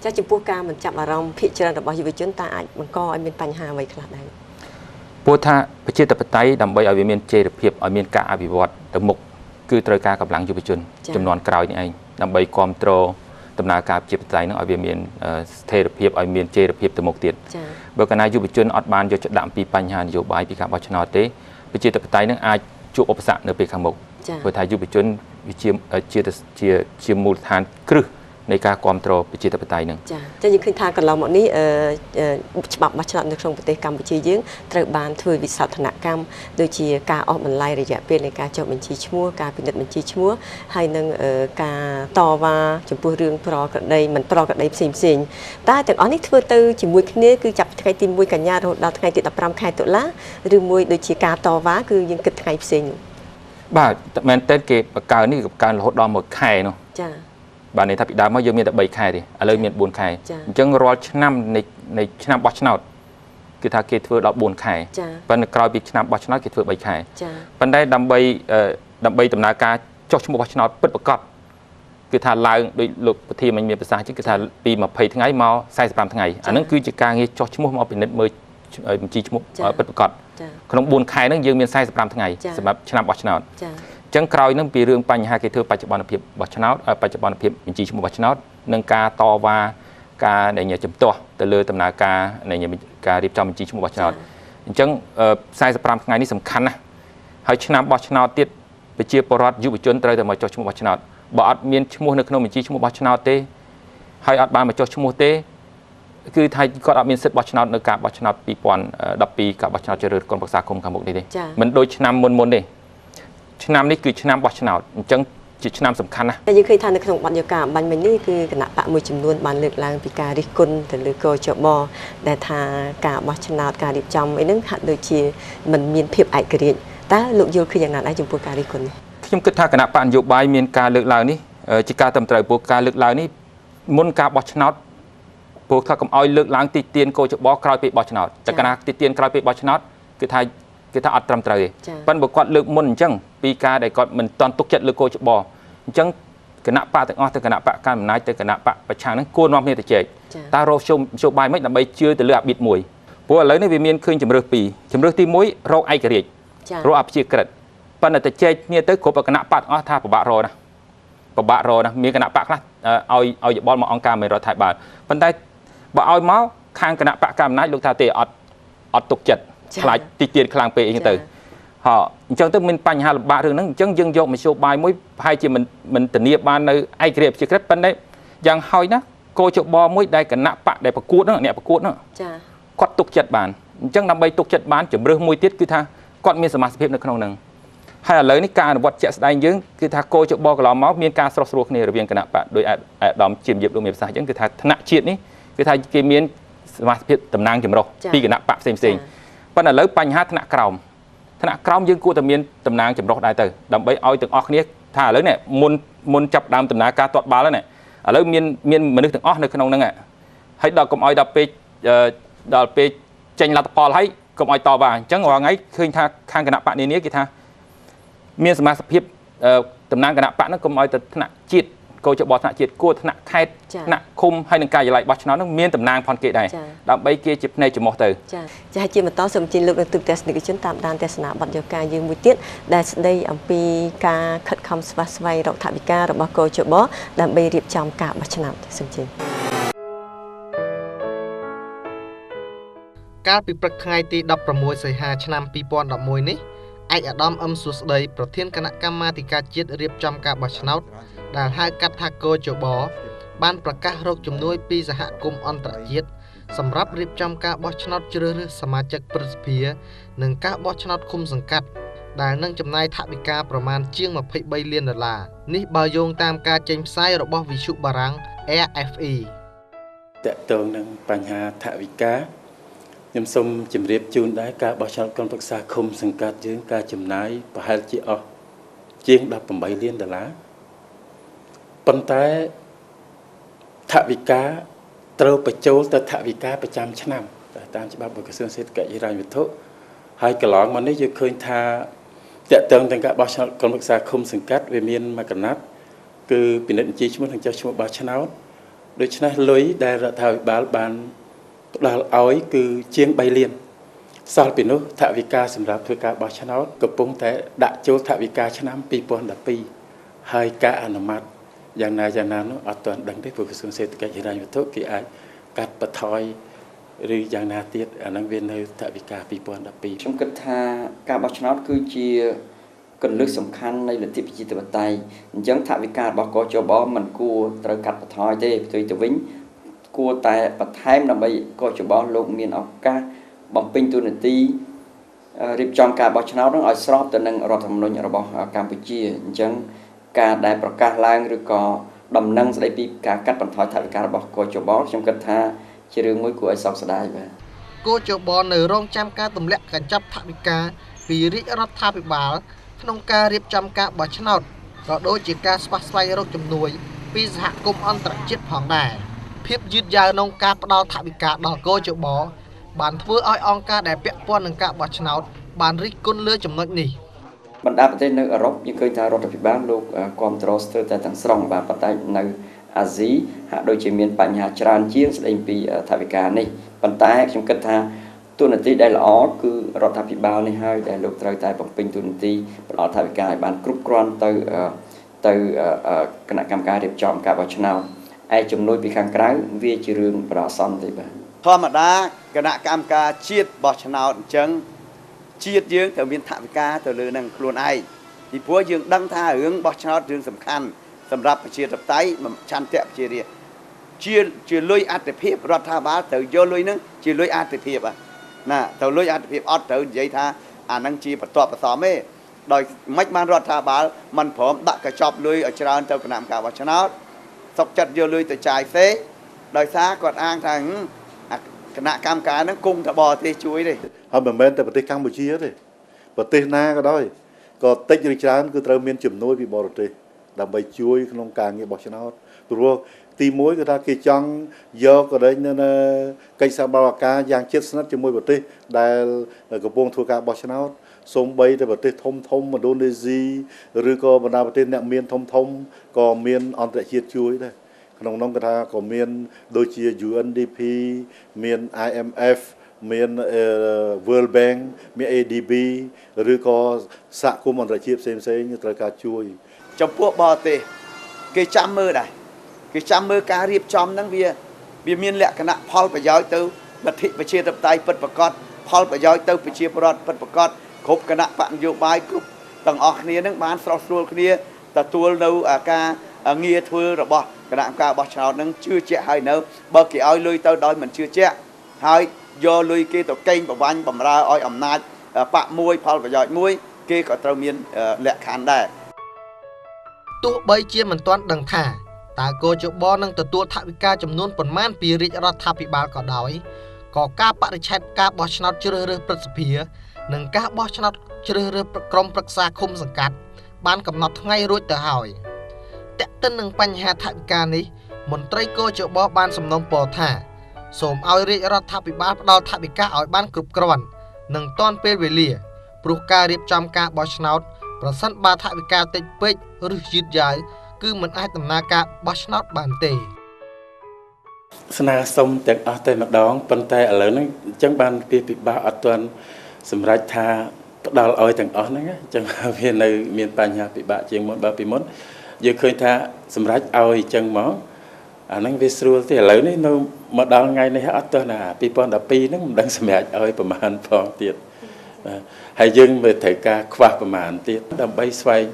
ចាចំពោះការមិនចាប់អារម្មណ៍ភាគច្រើនរបស់យុវជនតើអាចបង្កឲ្យមានបញ្ហាអ្វីខ្លះដែរព្រោះថាប្រជាធិបតេយ្យដើម្បីឲ្យវាមានចីរភាពឲ្យមានការអភិវឌ្ឍទៅមុខគឺត្រូវការកម្លាំងយុវជនចំនួនក្រោយនេះឯងដើម្បីគ្រប់គ្រងដំណើរការប្រជាធិបតេយ្យនោះឲ្យវាមានស្ថិរភាពឲ្យមានចីរភាពទៅមុខទៀតបើកាលណាយុវជនអត់បានយកចិត្តដាក់អំពីបញ្ហានយោបាយពីការបោះឆ្នោតទេប្រជាធិបតេយ្យនឹងអាចជួបឧបសគ្គនៅពេលខាងមុខព្រោះថាយុវជនវាជាមូលដ្ឋានគ្រឹះ ในการគ្រប់គ្រងប្រជាធិបតេយ្យនឹង ចា៎យើងឃើញថាកន្លងមកនេះច្បាប់បោះឆ្នោតនៅក្នុងប្រទេសកម្ពុជាយើងត្រូវបានធ្វើវិសោធនកម្មដូចជាការអស់បន្លាយរយៈពេលនៃការចុះបញ្ជីឈ្មោះការពិនិត្យបញ្ជីឈ្មោះហើយនឹងការតវ៉ាចំពោះរឿងប្រក្រតីមិនប្រក្រតីផ្សេងតែទាំងអស់នេះធ្វើទៅជាមួយគ្នាគឺចាប់ថ្ងៃទី1កញ្ញារហូតដល់ថ្ងៃទី15ខែតុលាឬមួយដូចជាការតវ៉ាគឺយើងគិតថ្ងៃផ្សេងបាទមែនតើគេបង្កើននេះបង្កើនរហូតដល់1ខែនោះចា៎បាទនេះថាពីដើមមកយើងមានតែ3ខែទេឥឡូវមាន4ខែអញ្ចឹងរាល់ឆ្នាំនៃឆ្នាំបោះឆ្នោតគឺថាគេធ្វើដល់4ខែប៉ុន្តែក្រោយពីឆ្នាំបោះឆ្នោតគេធ្វើ3ខែប៉ុន្តែដើម្បីដំណើរការចុះឈ្មោះបោះឆ្នោតពិតប្រាកដគឺថាឡើងដោយលោកប្រធានមានប្រសាសន៍ជាងគឺថាពី20ថ្ងៃមក45ថ្ងៃអាហ្នឹងគឺជាការងារចុះឈ្មោះមកពិនិត្យមើលបញ្ជីឈ្មោះពិតប្រាកដក្នុង4ខែហ្នឹងយើងមាន45ថ្ងៃសម្រាប់ឆ្នាំបោះឆ្នោតអញ្ចឹងក្រោយនឹងពីរឿងបញ្ហាគេធ្វើបច្ចុប្បន្នភាពបោះឆ្នោតបច្ចុប្បន្នភាពបញ្ជីឈ្មោះបោះឆ្នោតនិងការតវ៉ាការដែលជំទាស់ទៅលើដំណើរការនៃការរៀបចំបញ្ជីឈ្មោះបោះឆ្នោតអញ្ចឹង45ថ្ងៃនេះសំខាន់ណាស់ហើយឆ្នាំបោះឆ្នោតទៀតប្រជាពលរដ្ឋយុវជនត្រូវតែមកចុះឈ្មោះបោះឆ្នោតបើអត់មានឈ្មោះនៅក្នុងបញ្ជីឈ្មោះបោះឆ្នោតទេហើយអត់បានមកចុះឈ្មោះទេគឺថាគាត់អត់មានសិទ្ធិបោះឆ្នោតនៅការបោះឆ្នោត2012ការបោះឆ្នោតជ្រើសរើសក្រុមប្រឹក្សាគុំខាងមុខនេះទេមិនដូចឆ្នាំមុនទេឆ្នាំនេះគឺឆ្នាំបោះឆ្នោតអញ្ចឹងជាឆ្នាំសំខាន់ណាស់តែយើងឃើញថានៅក្នុងបទយកាបាញ់មិញនេះគឺគណៈបកមួយចំនួនបានលើកឡើងពីការរិះគន់ទៅលើកោចបដែលថាការបោះឆ្នោតការរៀបចំអីហ្នឹងហាក់ដូចជាមិនមានភាពឯករាជ្យតើលោកយល់ឃើញយ៉ាងណាដែរចំពោះការរិះគន់នេះខ្ញុំគិតថាគណៈបកនយោបាយមានការលើកឡើងនេះជាការត្រឹមត្រូវព្រោះការលើកឡើងនេះមុនការបោះឆ្នោតព្រោះថាកុំឲ្យលើកឡើងទីទានកោចបក្រោយពេលបោះឆ្នោតតែគណៈទីទានក្រោយពេលបោះឆ្នោតគឺថាអត់ត្រឹមត្រូវទេប៉ុន្តែបើគាត់លើកមុនអញ្ចឹងពីការដែលគាត់មិនតន់ទុកចិត្តលើកោចបអញ្ចឹងគណៈបកទាំងអស់ទៅគណៈបកកណ្ដាលអំណាចទៅគណៈបកប្រឆាំងហ្នឹងគួរនាំគ្នាទៅជែកតើរកជោបាយមិនដើម្បីជឿទៅលើអាប៊ីតមួយព្រោះឥឡូវនេះវាមានឃើញជំរឿសពីរជំរឿសទី1រកឯករាជ្យរកអព្យាក្រឹតប៉ុន្តែទៅជែកគ្នាទៅគ្រប់គណៈបកទាំងអស់ថាពិបាករកណាមានគណៈបកខ្លះឲ្យយោបល់មកអង្គការមេរដ្ឋាភិបាលប៉ុន្តែបើឲ្យមកខាងគណៈបកកណ្ដាលអំណាចលោកថាទេអត់ទុកចិត្តខ្លាចទីទៀតខ្លាំងពេកអីទៅអញ្ចឹងទៅមានបញ្ហាលំបាករឿងហ្នឹងអញ្ចឹងយើងយកមធ្យោបាយមួយប្រហែលជាមិនធានាបាននៅឯករាជ្យជាក្រិតប៉ុន្តែយ៉ាងហោចណាគោចបមួយដែលគណៈបកដែលប្រកួតហ្នឹងអ្នកប្រកួតហ្នឹងគាត់ទុកចិត្តបានអញ្ចឹងដើម្បីទុកចិត្តបានជំរឿសមួយទៀតគឺថាគាត់មានសមាជិកភាពនៅក្នុងហ្នឹងហើយឥឡូវនេះការអនុវត្តជាក់ស្ដែងយើងគឺថាគោចបកន្លងមកមានការស្រោះស្រួលគ្នារវាងគណៈបកដោយអាដាមជាមយប់លោកមានប្រសាសន៍អញ្ចឹងគឺថាថ្នាក់ជាតិនេះគឺថាគេមានសមាជិកភាពតំណាងចម្រុះពីគណៈបកផ្សេងប៉ុន្តែឥឡូវបញ្ហាថ្នាក់ក្រោមយើងគួរតែមានតំណាងចម្រុះដែរទៅដើម្បីឲ្យទាំងអស់គ្នាថាឥឡូវនេះមុនចាប់ដើមដំណើរការទាត់បាល់ហ្នឹងឥឡូវមានមនុស្សទាំងអស់នៅក្នុងហ្នឹងហើយដល់កុំឲ្យដល់ពេលចេញលទ្ធផលហើយកុំឲ្យតវ៉ាអញ្ចឹងរាល់ថ្ងៃឃើញថាខាងគណៈបកនានាគេថាមានសមាជិកភាពតំណាងគណៈបកហ្នឹងកុំឲ្យទៅថ្នាក់ជាតិកោចបថ្នាក់ជាតិគួរថ្នាក់ខេត្តថ្នាក់ឃុំហើយនឹងការិយាល័យបោះឆ្នោតហ្នឹងមានតំណាងផងគេដែរដើម្បីគេជាភ្នែកចំោះទៅចាជាបន្តសូមជិះលោកនឹងទូទស្សនិកជនតាមដានទស្សនាបទយកាយើងមួយទៀតដែលស្ដីអំពីការខិតខំស្វះស្វែងរកថវិការបស់កោចបដើម្បីរៀបចំការបោះឆ្នោតសូមជិះកាលពីព្រឹកថ្ងៃទី16សីហាឆ្នាំ2011នេះឯកឧត្តមអឹមសួស្ដីប្រធានគណៈកម្មាធិការជាតិរៀបចំការបោះឆ្នោតដែលហៅកាត់ថាកោចបបានប្រកាសរកជំនួយពីសហគមន៍អន្តរជាតិសម្រាប់រៀបចំការបោះឆ្នោតជ្រើសរើសសមាជិកព្រឹទ្ធសភានិងការបោះឆ្នោតឃុំសង្កាត់ដែលនឹងចំណាយថវិកាប្រមាណជាង$23 លាននេះបើយោងតាមការចេញផ្សាយរបស់វិទ្យុបារាំង RFE តកតងនឹងបញ្ហាថវិកាខ្ញុំសូមជម្រាបជូនដែរការបោះឆ្នោតក្រុមប្រឹក្សាឃុំសង្កាត់យើងការចំណាយប្រហែលជាអស់ជាង$18 លានប៉ុន្តែថវិកាត្រូវបញ្ចូលទៅថវិកាប្រចាំឆ្នាំតាមច្បាប់របស់ក្រសួងសេដ្ឋកិច្ចហិរញ្ញវត្ថុហើយកន្លងមកនេះយើងឃើញថាតកតងទាំងការបោះឆ្នោតក្រុមប្រឹក្សាឃុំសង្កាត់វាមានមួយកណាត់គឺពិនិត្យបញ្ជីឈ្មោះនិងចុះឈ្មោះបោះឆ្នោតដូច្នេះលុយដែលរដ្ឋាភិបាលបានផ្ដល់ឲ្យគឺជាង$3 លានសល់ពីនោះថវិកាសម្រាប់ធ្វើការបោះឆ្នោតកំពុងតែដាក់ចូលថវិកាឆ្នាំ2012ហើយការអនុម័តយ៉ាងណានោះអត់ទាន់ដឹងទេព្រោះក្រសួងសេដ្ឋកិច្ចហិរញ្ញវត្ថុគេអាចកាត់បន្ថយឬយ៉ាងណាទៀតអាហ្នឹងវានៅថវិកា2012ខ្ញុំគិតថាការបោះឆ្នោតគឺជា គន្លឹះសំខាន់នៃលទ្ធិប្រជាធិបតេយ្យអញ្ចឹងថវិការបស់កជបមិនគួរត្រូវកាត់បន្ថយទេផ្ទុយទៅវិញគួរតែបន្ថែមដើម្បីកជបលោកមានឱកាសបំពេញតួនាទីរៀបចំការបោះឆ្នោតនឹងឲ្យស្របទៅនឹងរដ្ឋធម្មនុញ្ញរបស់កម្ពុជាអញ្ចឹងការដែលប្រកាសឡើងឬក៏ដំណឹងស្ដីពីការកាត់បន្ថយថវិការបស់កជបខ្ញុំគិតថាជារឿងមួយគួរឲ្យសោកស្ដាយបាទកជបនៅរងចាំការទម្លាក់កញ្ចប់ថវិកាពីរាជរដ្ឋាភិបាលក្នុងការរៀបចំការបោះឆ្នោតក៏ដូចជាការស្វះស្វែងរកជំនួយពីសហគមន៍អន្តរជាតិផងដែរភាពយឺតយ៉ាវក្នុងការផ្ដល់ថវិកាដល់កជបបានធ្វើឲ្យអង្គការដែលពាក់ព័ន្ធនឹងការបោះឆ្នោតបានរិះគន់លើចំណុចនេះបណ្ដាប្រទេសនៅអឺរ៉ុបយើងឃើញថារដ្ឋាភិបាលលោកគ្រប់គ្រងស្ទើរតែទាំងស្រុងបាទប៉ុន្តែនៅអាស៊ីហាក់ដូចជាមានបញ្ហាច្រើនជាងស្ដីពីថវិកានេះប៉ុន្តែខ្ញុំគិតថាទូនាទីដែលល្អគឺរដ្ឋាភិបាលនេះហើយដែលលោកត្រូវតែបំពេញទូនាទីផ្ដល់ថវិកាឲ្យបានគ្រប់គ្រាន់ទៅគណៈកម្មការរៀបចំការបោះឆ្នោតឯជំនួយពីខាងក្រៅវាជារឿងប្រអសន្នទេបាទធម្មតាគណៈកម្មការជាតិបោះឆ្នោតអញ្ចឹងជាតិយើងត្រូវមានថវិកាទៅលើនឹងខ្លួនឯងពីព្រោះយើងដឹងថារឿងបោះឆ្នោតរឿងសំខាន់សម្រាប់ប្រជាធិបតេយ្យឆន្ទៈប្រជារាស្ត្រជាលុយអត្ថិភាពរដ្ឋាភិបាលត្រូវយកលុយនឹងជាលុយអត្ថិភាពណាត្រូវលុយអត្ថិភាពអត់ត្រូវនិយាយថាអានឹងជាបន្ទាប់បន្សំទេដោយមិនបានរដ្ឋាភិបាលមិនព្រមដាក់កញ្ចប់លុយឲ្យច្រើនទៅគណៈកម្មការបោះឆ្នោតសុកចិត្តយកលុយទៅចាយផ្សេងដោយសារគាត់អាងថាគណៈកម្មការហ្នឹងគង់តែបរទេសជួយទេហើយមិនមែនតែប្រទេសកម្ពុជាទេប្រទេសណាក៏ដោយក៏តិចឬច្រើនគឺត្រូវមានជំនួយពីបរទេសដើម្បីជួយក្នុងការងារបោះឆ្នោតព្រោះទី1គឺថាគេចង់យកកលែងនៅកិច្ចសហប្រតិបត្តិការយ៉ាងជិតស្និទ្ធជាមួយប្រទេសដែលកំពុងធ្វើការបោះឆ្នោតសូម្បីតែប្រទេសធំឥណ្ឌូនេស៊ីឬក៏បណ្ដាប្រទេសអ្នកមានធំក៏មានអន្តរជាតិជួយដែរក្នុងនោះគេថាក៏មានដូចជា UNDP មាន IMF មាន World Bank មាន ADB ឬក៏សហគមន៍អន្តរជាតិផ្សេងត្រូវការជួយចំពោះបរទេសគេចាំមើលដែរគេចាំមើលការរៀបចំហ្នឹងវាមានលក្ខណៈផលប្រយោជន៍ទៅលទ្ធិប្រជាធិបតេយ្យពិតប្រាកដផលប្រយោជន៍ទៅប្រជាពលរដ្ឋពិតប្រាកដគ្រប់គណៈបកនយោបាយគ្រប់ទាំងអស់គ្នានឹងបានស្រស់ស្រួលគ្នាទទួលនៅការងារធ្វើរបស់គណៈកម្មការបោះឆ្នោតនឹងជឿជាក់ហើយនៅបើគេឲ្យលុយទៅដោយមិនជឿជាក់ហើយយកលុយគេទៅកេងប្រវាញ់បំរើឲ្យអំណាចបកមួយផលប្រយោជន៍មួយគេក៏ត្រូវមានលក្ខខណ្ឌដែរទោះបីជាមិនទាន់ដឹងថាតើកជបនឹងទទួលថវិកាចំនួនប៉ុន្មានពីរាជរដ្ឋាភិបាលក៏ដោយក៏ការបរិច្ឆេទការបោះឆ្នោតជ្រើសរើសព្រឹទ្ធសភានិងការបោះឆ្នោតជ្រើសរើសក្រុមប្រឹក្សាឃុំសង្កាត់បានកំណត់ថ្ងៃរួចទៅហើយតែកតិននឹងបញ្ហាថវិកានេះមន្ត្រីកជបបានសំណូមពរថាសូមឲ្យរាជរដ្ឋាភិបាលផ្ដល់ថវិកាឲ្យបានគ្រប់គ្រាន់និងទាន់ពេលវេលាព្រោះការរៀបចំការបោះឆ្នោតប្រសិនបើថវិកាតិចពេកឬយឺតយ៉ាវគឺមិនអាចដំណើរការបោះឆ្នោតបានទេស្នើសុំទាំងអស់តែម្ដងប៉ុន្តែឥឡូវហ្នឹងអញ្ចឹងបានពីពិបាកអត់ទាន់សម្រេចថាផ្ដល់ឲ្យទាំងអស់ហ្នឹងអញ្ចឹងវានៅមានបញ្ហាពិបាកជាងមុនបើពីមុនយើងឃើញថាសម្រេចឲ្យអញ្ចឹងមកអាហ្នឹងវាស្រួលទេឥឡូវនេះនៅមកដល់ថ្ងៃនេះអត់ទាន់ណា2012ហ្នឹងមិនដឹងសម្រេចឲ្យប្រមាណផងទៀតហើយយើងមើលត្រូវការខ្វះប្រមាណទៀតដើម្បីស្វែង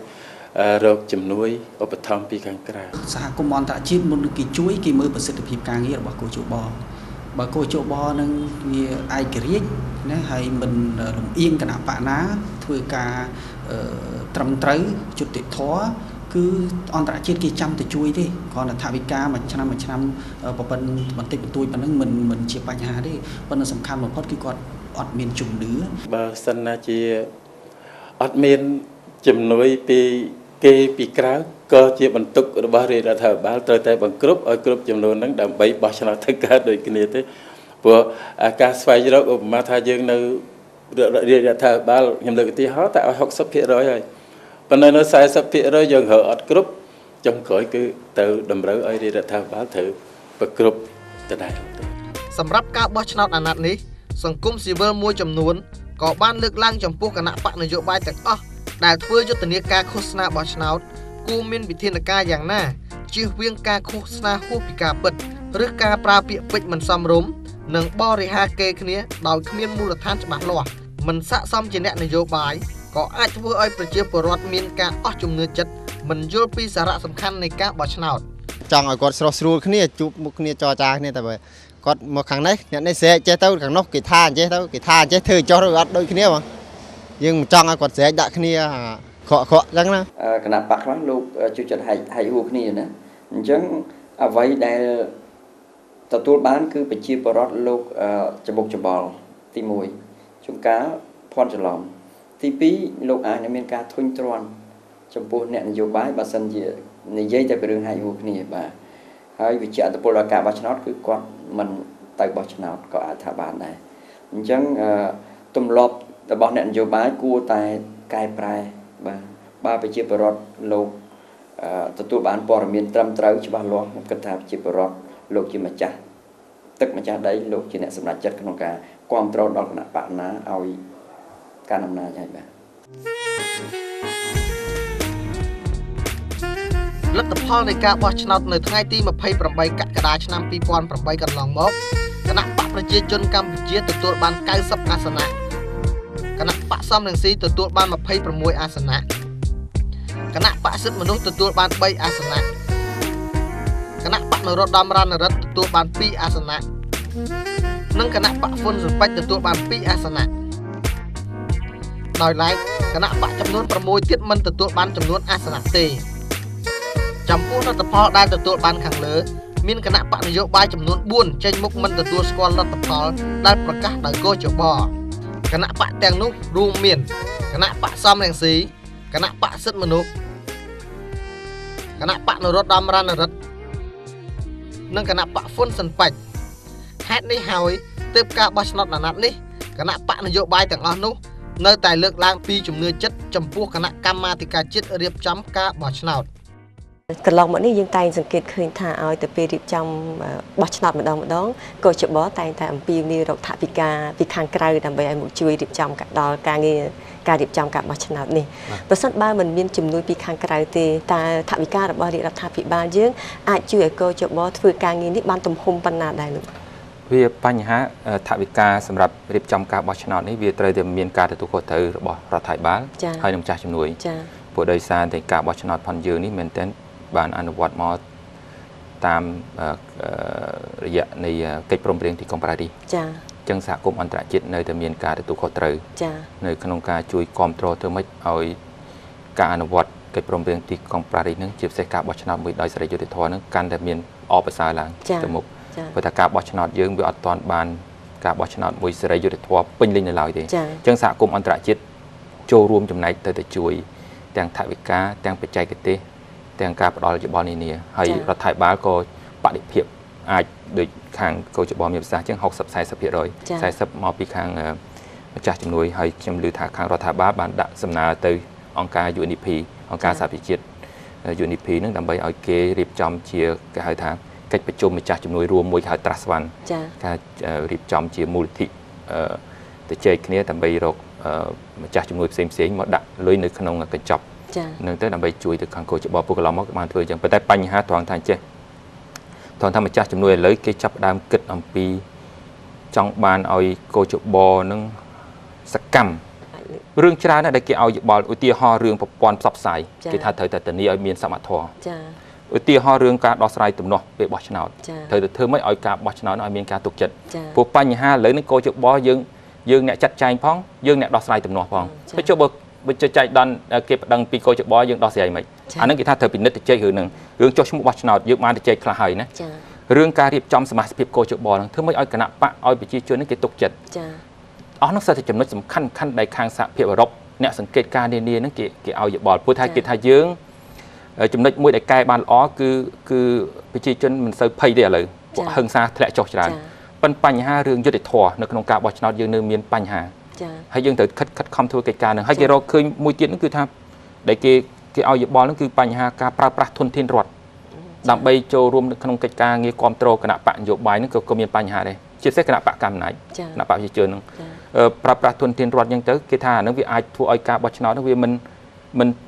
រកជំនួយឧបត្ថម្ភពីខាងក្រៅសហគមន៍អន្តរជាតិមុនគេជួយគេមើលប្រសិទ្ធភាពការងាររបស់កជបបើកជបនឹងវាឯករាជ្យណាហើយមិនលំអៀងគណៈបកណាធ្វើការត្រឹមត្រូវយុត្តិធម៌គឺអន្តរជាតិគេចាំទៅជួយទេគ្រាន់តែថវិកាមួយឆ្នាំប្រព័ន្ធបន្តិចបន្តួចប៉ុណ្ណឹងមិនជាបញ្ហាទេប៉ុន្តែសំខាន់បំផុតគឺគាត់អត់មានជំនឿបើសិនណាជាអត់មានជំនួយពីគេពីក្រៅក៏ជាបន្ទុករបស់រាជរដ្ឋាភិបាលត្រូវតែបង្គ្រប់ឲ្យគ្រប់ចំនួនហ្នឹងដើម្បីបោះឆ្នោតទៅកើតដូចគ្នាទេព្រោះការស្វែងរកឧបមាថាយើងនៅរាជរដ្ឋាភិបាលខ្ញុំលើកឧទាហរណ៍តែឲ្យ 60% ហើយប៉ុន្តែនៅ 40% យើងរកអត់គ្រប់ចុងក្រោយគឺទៅតម្រូវឲ្យរាជរដ្ឋាភិបាលត្រូវប្រគ្រប់ដដែលសម្រាប់ការបោះឆ្នោតអាណត្តិនេះសង្គមស៊ីវិលមួយចំនួនក៏បានលើកឡើងចំពោះគណៈបកនយោបាយទាំងអស់ដែលធ្វើយុទ្ធនាការឃោសនាបោះឆ្នោតគួរមានវិធានការយ៉ាងណាជៀសវាងការឃោសនាហួសពីការពិតឬការប្រើពាក្យពេចន៍មិនសមរម្យនិងបរិហាកេរគ្នាដោយគ្មានមូលដ្ឋានច្បាស់លាស់មិនស័ក្តិសមជាអ្នកនយោបាយ ក៏អាចធ្វើឲ្យប្រជាពលរដ្ឋមានការអស់ជំនឿចិត្តមិនយល់ពីសារៈសំខាន់នៃការបោះឆ្នោត ចង់ឲ្យគាត់ស្រស់ស្រួលគ្នាជួបមុខគ្នាចរចាគ្នាតែបើគាត់មកខាងនេះអ្នកនេះស្រែកចេះទៅខាងនោះគេថាអញ្ចេះទៅគេថាអញ្ចេះធ្វើចោះឬអត់ដូចគ្នាបងយើងមិនចង់ឲ្យគាត់ស្រែកដាក់គ្នាខកអញ្ចឹងណាគណៈបកខ្លះលោកជួយចិត្តហែកហួរគ្នាណាអញ្ចឹងអ្វីដែលទទួលបានគឺប្រជាពលរដ្ឋលោកច្បុកច្បល់ទី1ជួនកាលភ័ន្តច្រឡំទី2លោកអាចនឹងមានការធុញទ្រាន់ចំពោះអ្នកនយោបាយបើសិនជានិយាយតែពីរឿងហែកហួរគ្នាបាទហើយវិជាអត្តពលដល់ការបោះឆ្នោតគឺគាត់មិនទៅបោះឆ្នោតក៏អាចថាបានដែរអញ្ចឹងទម្លាប់របស់អ្នកនយោបាយគួរតែកែប្រែបាទបើប្រជាពលរដ្ឋលោកទទួលបានព័ត៌មានត្រឹមត្រូវច្បាស់លាស់គិតថាប្រជាពលរដ្ឋលោកជាម្ចាស់ទឹកម្ចាស់ដីលោកជាអ្នកសម្រេចចិត្តក្នុងការគ្រប់គ្រងដល់គណៈបកណាឲ្យការអំណាចហើយបាទលទ្ធផលនៃការបោះឆ្នោតនៅថ្ងៃទី28កក្កដាឆ្នាំ2008កន្លងមកគណៈបកប្រជាជនកម្ពុជាទទួលបាន90អាសនៈគណៈបកសំរងស៊ីទទួលបាន26អាសនៈគណៈបកសិទ្ធិមនុស្សទទួលបាន3អាសនៈគណៈបកនរោត្តមរណរដ្ឋទទួលបាន2អាសនៈនិងគណៈបកហ៊ុនស៊ុនប៉ិចទទួលបាន2អាសនៈដោយឡែកគណៈបកចំនួន6ទៀតមិនទទួលបានចំនួនអាសនៈទេចំពោះលទ្ធផលដែលទទួលបានខាងលើមានគណៈបកនយោបាយចំនួន4ចេញមុខមិនទទួលស្គាល់លទ្ធផលដែលប្រកាសដោយកោជបគណៈបកទាំងនោះរួមមានគណៈបកសំរងស៊ីគណៈបកសិទ្ធិមនុស្សគណៈបកនរោត្តមរណរដ្ឋនិងគណៈបកហ៊ុនស៊ុនប៉ិចហេតុនេះហើយទើបការបោះឆ្នោតអាណត្តិនេះគណៈបកនយោបាយទាំងអស់នោះនៅតែលើកឡើងពីជំនឿចិត្តចំពោះគណៈកម្មាធិការជាតិរៀបចំការបោះឆ្នោតកន្លងមកនេះយើងតែងសង្កេតឃើញថាឲ្យទៅពេលរៀបចំបោះឆ្នោតម្ដងកោជបតែងតែអំពាវនាវរកថវិកាពីខាងក្រៅដើម្បីឲ្យមកជួយរៀបចំដល់ការងារការរៀបចំការបោះឆ្នោតនេះប្រសិនបើមិនមានជំនួយពីខាងក្រៅទេតើថវិការបស់រាជរដ្ឋាភិបាលយើងអាចជួយឲ្យកោជបធ្វើការងារនេះបានទំហំប៉ុណ្ណាដែរលោកវាបញ្ហាថវិកាសម្រាប់រៀបចំការបោះឆ្នោតនេះវាត្រូវតែមានការទទួលខុសត្រូវរបស់រដ្ឋាភិបាលហើយនឹងម្ចាស់ជំនួយព្រោះដោយសារតែការបោះឆ្នោតផងយើងនេះមែនទែនបានអនុវត្តមកតាមរយៈនៃកិច្ចព្រមព្រៀងទីក្រុងប៉ារីសចា៎ចឹងសហគមន៍អន្តរជាតិនៅតែមានការទទួលខុសត្រូវចា៎នៅក្នុងការជួយគ្រប់គ្រងធ្វើម៉េចឲ្យការអនុវត្តកិច្ចព្រមព្រៀងទីក្រុងប៉ារីសនឹងជាពិសេសការបោះឆ្នោតមួយដោយសេរីយុត្តិធម៌នឹងកាន់តែមានអបអរសាឡើងទៅមុខព្រោះតែការបោះឆ្នោតយើងវាអត់ទាន់បានការបោះឆ្នោតមួយសេរីយុត្តិធម៌ពេញលេញនៅឡើយទេចឹងសហគមន៍អន្តរជាតិចូលរួមចំណែកទៅជួយទាំងថវិកាទាំងបច្ចេកទេសទាំងការផ្ដល់យោបល់នានាហើយរដ្ឋាភិបាលក៏បដិភាពអាចដូចខាងកោជបមានប្រសាសន៍ជាង60-40% 40មកពីខាងម្ចាស់ជំនួយហើយខ្ញុំឮថាខាងរដ្ឋាភិបាលបានដាក់សំណើទៅអង្គការ UNDP អង្គការសហប្រជាជាតិ UNDP នឹងដើម្បីឲ្យគេរៀបចំជាគេហៅថាកិច្ចប្រជុំម្ចាស់ជំនួយរួមមួយគេហៅ Trust Fund ការរៀបចំជាមូលនិធិទៅជែកគ្នាដើម្បីរកម្ចាស់ជំនួយផ្សេងៗមកដាក់លុយនៅក្នុងកញ្ចប់នឹងទៅដើម្បីជួយទៅខាងកោជបពួកកន្លងមកបានធ្វើអញ្ចឹងប៉ុន្តែបញ្ហាត្រង់ថាចេះត្រង់ថាម្ចាស់ជំនួយឥឡូវគេចាប់ផ្ដើមគិតអំពីចង់បានឲ្យកោជបនឹងសកម្មរឿងច្រើនណាស់ដែលគេឲ្យយោបល់ឧទាហរណ៍រឿងប្រព័ន្ធផ្សព្វផ្សាយគេថាត្រូវតែធានាឲ្យមានសមត្ថភាពឧទាហរណ៍រឿងការដោះស្រាយទំនាស់ពេលបោះឆ្នោតត្រូវតែធ្វើម៉េចឲ្យការបោះឆ្នោតឲ្យមានការទុកចិត្តព្រោះបញ្ហាឥឡូវនេះកោជបយើងអ្នកចាត់ចែងផងយើងអ្នកដោះស្រាយទំនាស់ផងចុះបើចែកដល់គេប្តឹងពីកោជបយើងដោះស្រាយមិនអាហ្នឹងគេថាត្រូវពិនិត្យទៅជែករឿងហ្នឹងរឿងចុះឈ្មោះបោះឆ្នោតយើងបានទៅជែកខ្លះហើយណារឿងការរៀបចំសមាជិកកោជបហ្នឹងធ្វើម៉េចឲ្យគណៈបកឲ្យប្រជាជននេះគេទុកចិត្តអស់នោះសិតតែចំណុចសំខាន់ដែលខាងសហភាពអឺរ៉ុបអ្នកសង្កេតការនានាហ្នឹងគេឲ្យយោបល់ព្រោះថាគេថាយើងចំណុចមួយដែលកែបានល្អគឺប្រជាជនមិនសូវភ័យទេឥឡូវពួកហឹង្សាធ្លាក់ចុះច្រើនប៉ុន្តែបញ្ហារឿងយុត្តិធម៌នៅក្នុងការបោះឆ្នោតយើងនៅមានបញ្ហាហើយយើងត្រូវខិតខំធ្វើកិច្ចការនឹងហើយគេរកឃើញមួយទៀតហ្នឹងគឺថាដែលគេឲ្យយោបល់ហ្នឹងគឺបញ្ហាការប្រើប្រាស់ធនធានរដ្ឋដើម្បីចូលរួមនៅក្នុងកិច្ចការងារគ្រប់គ្រងគណៈបកនយោបាយហ្នឹងក៏មានបញ្ហាដែរជាពិសេសគណៈបកកណ្ដាលអំណាចគណៈបកប្រជាជនហ្នឹងប្រើប្រាស់ធនធានរដ្ឋអញ្ចឹងទៅគេថាអាហ្នឹងវាអាចធ្វើឲ្យការបោះឆ្នោតហ្នឹងវា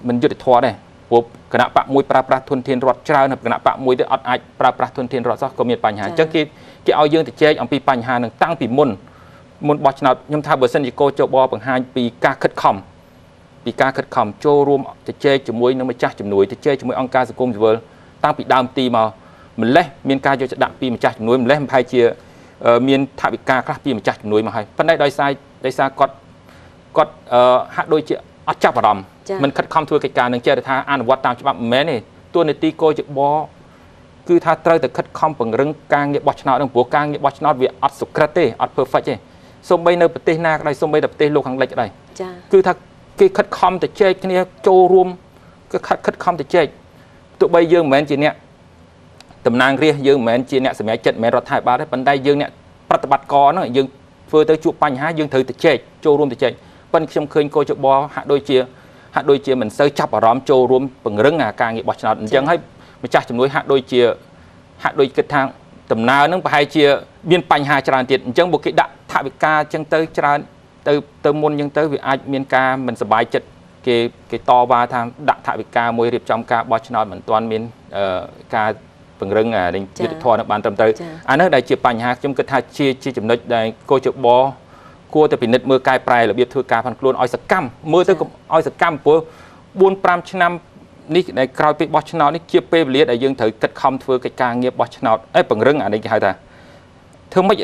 មិនយុត្តិធម៌ដែរព្រោះគណៈបកមួយប្រើប្រាស់ធនធានរដ្ឋច្រើនហើយគណៈបកមួយទៀតអត់អាចប្រើប្រាស់ធនធានរដ្ឋសោះក៏មានបញ្ហាអញ្ចឹងគេឲ្យយើងទៅជែកអំពីបញ្ហាហ្នឹងតាំងពីមុនបោះឆ្នោតខ្ញុំថាបើសិនជាកោជបបង្ហាញពីការខិតខំពី ពីការខិតខំចូលរួមជជែកជាមួយនឹងម្ចាស់ជំនួយជជែកជាមួយអង្គការសង្គមស៊ីវិលតាំងពីដើមទីមកម្លេះមានការយកចិត្តដាក់ពីម្ចាស់ជំនួយម្លេះមិនប្រហែលជាមានថវិកាខ្លះពីម្ចាស់ជំនួយមកហើយប៉ុន្តែដោយសារគាត់ហាក់ដូចជាអត់ចាប់អារម្មណ៍មិនខិតខំធ្វើកិច្ចការនឹងចេះតែថាអនុវត្តតាមច្បាប់មិនមែនទេតួនាទីកោជបគឺថាត្រូវតែខិតខំពង្រឹងការងារបោះឆ្នោតនឹងព្រោះការងារបោះឆ្នោតវាអត់សុក្រិតទេអត់ perfect ទេសូម្បីនៅប្រទេសណាក៏ដោយសូម្បីតែប្រទេសលោកខាងលិចក៏ដោយគឺថាគេខិតខំទៅជែកគ្នាចូលរួមគឺខិតខំទៅជែកទោះបីយើងមិនមែនជាអ្នកតំណាងរាស្ត្រយើងមិនមែនជាអ្នកសម្រេចចិត្តមិនមែនរដ្ឋាភិបាលទេប៉ុន្តែយើងអ្នកប្រតិបត្តិការហ្នឹងយើងធ្វើទៅជួបបញ្ហាយើងត្រូវទៅជែកចូលរួមទៅជែកប៉ុន្តែខ្ញុំឃើញកោជបហាក់ដូចជាមិនសូវចាប់អារម្មណ៍ចូលរួមពង្រឹងការងារបោះឆ្នោតអញ្ចឹងហើយម្ចាស់ជំនួយហាក់ដូចគិតថាដំណើរហ្នឹងប្រហែលជាមានបញ្ហាច្រើនទៀតអញ្ចឹងបើគេដាក់ថវិកាអញ្ចឹងទៅច្រើនទៅមុនអញ្ចឹងទៅវាអាចមានការមិនសប្បាយចិត្តគេតវ៉ាថាដាក់ថវិកាមួយរៀបចំការបោះឆ្នោតមិនទាន់មានការពង្រឹងយុទ្ធធម៌នៅបានត្រឹមត្រូវអានោះដែលជាបញ្ហាខ្ញុំគិតថាជាចំណុចដែលកោជបគួរតែពិនិត្យមើលកែប្រែរបៀបធ្វើការផងខ្លួនឲ្យសកម្មមើលទៅឲ្យសកម្មព្រោះ 4-5 ឆ្នាំនេះដែលក្រោយពេលបោះឆ្នោតនេះជាពេលវេលាដែលយើងត្រូវកិត្តខំធ្វើកិច្ចការងារបោះឆ្នោតពង្រឹងអានេះគេហៅថាធ្វើម៉េច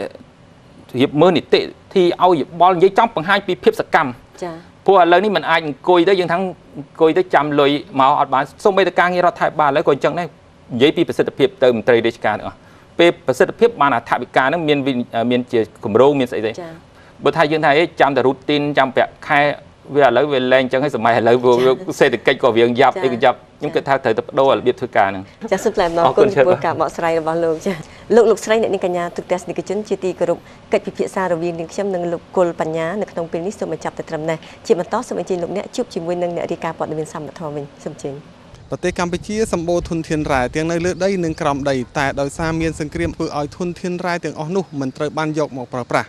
រៀបមើលនីតិที่ឲ្យយោបល់និយាយចំបង្ហាញពីភាពសកម្មចា៎ព្រោះឥឡូវនេះมันអាចអង្គុយទៅយើងថាអង្គុយទៅចាំលុយមកអត់បានសូម្បីតែការងាររដ្ឋាភិបាលឥឡូវក៏អញ្ចឹងដែរនិយាយពីប្រសិទ្ធភាពទៅមន្ត្រីរាជការទាំងអស់ពេលប្រសិទ្ធភាពបានអធិការហ្នឹងមានជាគម្រោងមានស្អីៗបើថាយើងថាចាំតែ routine ចាំប្រាក់ខែវាឥឡូវវាលែងអញ្ចឹងហើយសម័យឥឡូវសេដ្ឋកិច្ចក៏វាយ៉ាប់អីក៏យ៉ាប់ខ្ញុំគិតថាត្រូវតែបដូររបៀបធ្វើការហ្នឹងចាសសូមថ្លែងអំណរគុណចំពោះការបកស្រាយរបស់លោកចាលោកស្រីអ្នកនាងកញ្ញាទូទស្សនិកជនជាទីគោរពកិច្ចពិភាក្សារវាងនាងខ្ញុំនិងលោកគុលបញ្ញានៅក្នុងពេលនេះសូមបញ្ចប់តែត្រឹមនេះជាបន្តសូមអញ្ជើញលោកអ្នកជួបជាមួយនឹងអ្នករាយការណ៍ព័ត៌មានសមត្ថភាពវិញសូមអញ្ជើញប្រទេសកម្ពុជាសម្បូរធនធានរ៉ែទាំងនៅលើដីនិងក្រោមដីតែដោយសារមានសង្គ្រាមធ្វើឲ្យធនធានរ៉ែទាំងអស់នោះមិនត្រូវបានយកមកប្រើប្រាស់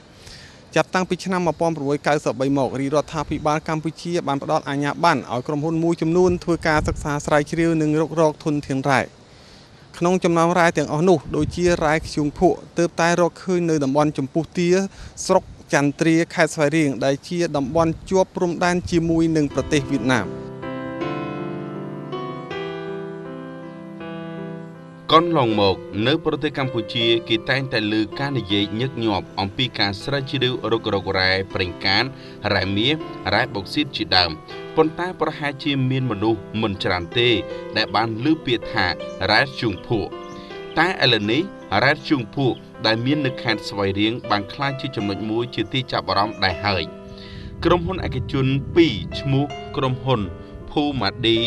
ចាប់តាំងពីឆ្នាំ 1993 មករាជរដ្ឋាភិបាលកម្ពុជាបានផ្ដល់អាជ្ញាប័ណ្ណឲ្យក្រុមហ៊ុនមួយចំនួនធ្វើការសិក្សាស្រាវជ្រាវនិងរុករកធនធានរ៉ែក្នុងចំណោមរ៉ែទាំងអស់នោះដូចជារ៉ែខ្ជូងភក់ទើបតែរកឃើញនៅតំបន់ចំពុះទាស្រុកចន្ទ្រាខេត្តស្វាយរៀងដែលជាតំបន់ជាប់ព្រំដែនជាមួយនឹងប្រទេសវៀតណាមកន្លងមកនៅប្រទេសកម្ពុជាគេតែងតែលើការនិយាយញឹកញាប់អំពីការស្រាវជ្រាវរុករករ៉ែប្រេងកាតរ៉ែមាសរ៉ែបូកស៊ីតជាដើមប៉ុន្តែប្រហែលជាមានមនុស្សមិនច្រើនទេដែលបានឮពាក្យថារ៉ែជុងភក់តែឥឡូវនេះរ៉ែជុងភក់ដែលមាននៅខេត្តស្វាយរៀងបានក្លាយជាចំណុចមួយជាទីចាប់អារម្មណ៍ដែរហើយក្រុមហ៊ុនឯកជន2ឈ្មោះក្រុមហ៊ុន Phumadi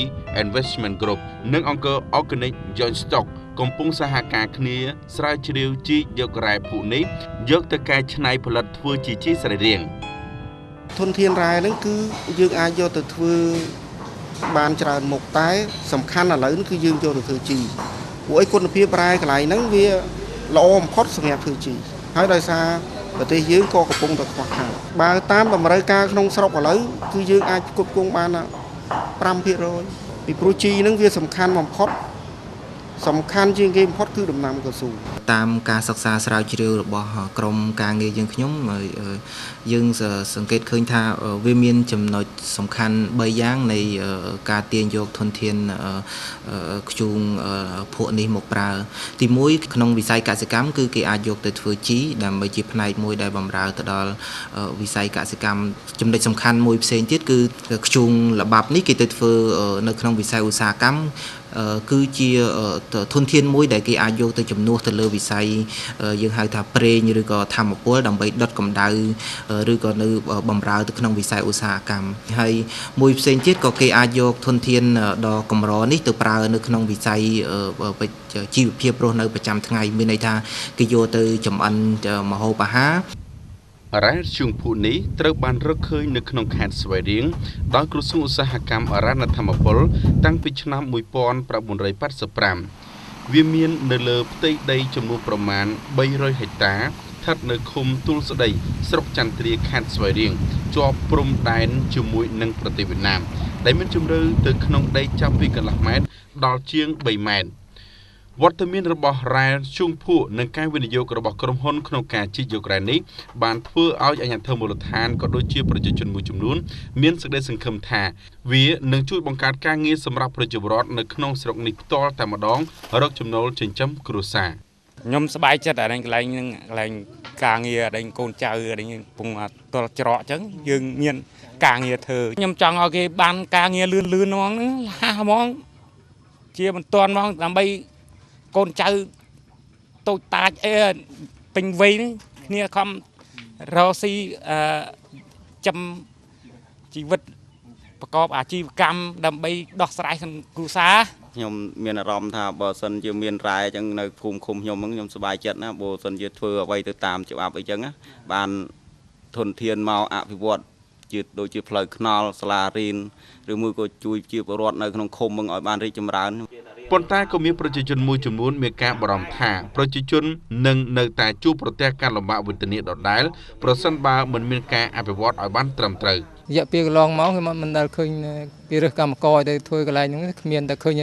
Investment Group និងអង្គការ Organic Joint Stock កំពុងសហការគ្នាស្រាវជ្រាវជីកយករ៉ែភក់នេះយកទៅកែច្នៃផលិតធ្វើជាជីសរីរាង្គធនធានរ៉ែហ្នឹងគឺយើងអាចយកទៅធ្វើបានច្រើនមុខតែសំខាន់ឥឡូវគឺយើងយកទៅធ្វើជីព្រោះឯគុណភាពរ៉ែកន្លែងហ្នឹងវាល្អបំផុតសម្រាប់ធ្វើជីហើយដោយសារប្រទេសយើងក៏កំពុងតែខ្វះខាតបើតាមតម្រូវការក្នុងស្រុកឥឡូវគឺយើងអាចគ្រប់គ្រងបាន 5% ពីព្រោះជីហ្នឹងវាសំខាន់បំផុតសំខាន់ជាងគេបំផុតគឺដំណាំកៅស៊ូតាមការសិក្សាស្រាវជ្រាវរបស់ក្រុមការងារយើងខ្ញុំយើងសង្កេតឃើញថាវាមានចំណុចសំខាន់3យ៉ាងនៃការទាញយកធនធានខ្ជូងភក់នេះមកប្រើទី1ក្នុងវិស័យកសិកម្មគឺគេអាចយកទៅធ្វើជីដើម្បីជាផ្នែកមួយដែលបម្រើទៅដល់វិស័យកសិកម្មចំណុចសំខាន់មួយផ្សេងទៀតគឺខ្ជូងល្បាប់នេះគេទៅធ្វើនៅក្នុងវិស័យឧស្សាហកម្មគឺជាធនធានមួយដែលគេអាចយកទៅជំនួសទៅលើវិស័យយើងហៅថាប្រេងឬក៏ធម្មពលដើម្បីដុតកម្ដៅឬក៏នៅបម្រើទៅក្នុងវិស័យឧស្សាហកម្មហើយមួយផ្សេងទៀតក៏គេអាចយកធនធានដ៏កម្រនេះទៅប្រើនៅក្នុងវិស័យជីវភាពរស់នៅប្រចាំថ្ងៃមានន័យថាគេយកទៅចម្អិនម្ហូបអាហាររ៉ែជុងភក់នេះត្រូវបានរកឃើញនៅក្នុងខេត្តស្វាយរៀងដោយក្រសួងឧស្សាហកម្មអរណធម្មពលតាំងពីឆ្នាំ 1985 វាមាននៅលើផ្ទៃដីចំនួនប្រមាណ 300 ហិកតា ស្ថិតនៅឃុំទូលស្ដីស្រុកចន្ទ្រាខេត្តស្វាយរៀងជាប់ព្រំដែនជាមួយនឹងប្រទេសវៀតណាមដែលមានជម្រៅទៅក្នុងដីចាប់ពីកន្លះម៉ែត្រដល់ជាង 3 ម៉ែត្រ វត្តមានរបស់រ៉ែជុងភក់និងការវិនិយោគរបស់ក្រុមហ៊ុនក្នុងការជីកយករ៉ែនេះបានធ្វើឲ្យអាជ្ញាធរមូលដ្ឋានក៏ដូចជាប្រជាជនមួយចំនួនមានសេចក្តីសង្ឃឹមថាវានឹងជួយបង្កើតការងារសម្រាប់ប្រជាពលរដ្ឋនៅក្នុងស្រុកនេះផ្ទាល់តែម្ដងរកចំណូលចិញ្ចឹមគ្រួសារខ្ញុំសប្បាយចិត្តអានេះកន្លែងនឹងកន្លែងការងារអានេះកូនចៅអានេះពងតលច្រកអញ្ចឹងយើងមានការងារធ្វើខ្ញុំចង់ឲ្យគេបានការងារលឿនហ្មងឡាហ្មងជាមិនតាន់ហ្មងដើម្បីកូនចៅតូចតាចអីពេញវ័យនេះគ្នាខំរកស៊ីចំជីវិតប្រកបអាជីវកម្មដើម្បីដោះស្រាយក្នុងគ្រួសារខ្ញុំមានអារម្មណ៍ថាបើសិនជាមានរ៉ែអញ្ចឹងនៅភូមិឃុំខ្ញុំហ្នឹងខ្ញុំសប្បាយចិត្តណាបើសិនជាធ្វើអ្វីទៅតាមច្បាប់អីចឹងណាបានធនធានមកអភិវឌ្ឍជាដូចជាផ្លូវថ្នល់សាលារៀនឬមួយក៏ជួយជាពលរដ្ឋនៅក្នុងឃុំហ្នឹងឲ្យបានរីកចម្រើនប៉ុន្តែក៏មានប្រជាជនមួយចំនួនមានការបារម្ភថាប្រជាជននឹងនៅតែជួបប្រទះការលំបាកវិធានដដែលប្រសិនបើមិនមានការអភិវឌ្ឍឲ្យបានត្រឹមត្រូវរយៈពេលកន្លងមកគឺមិនដែលឃើញពីរើសកម្មករទៅធ្វើកន្លែងហ្នឹងគ្មានតែឃើញ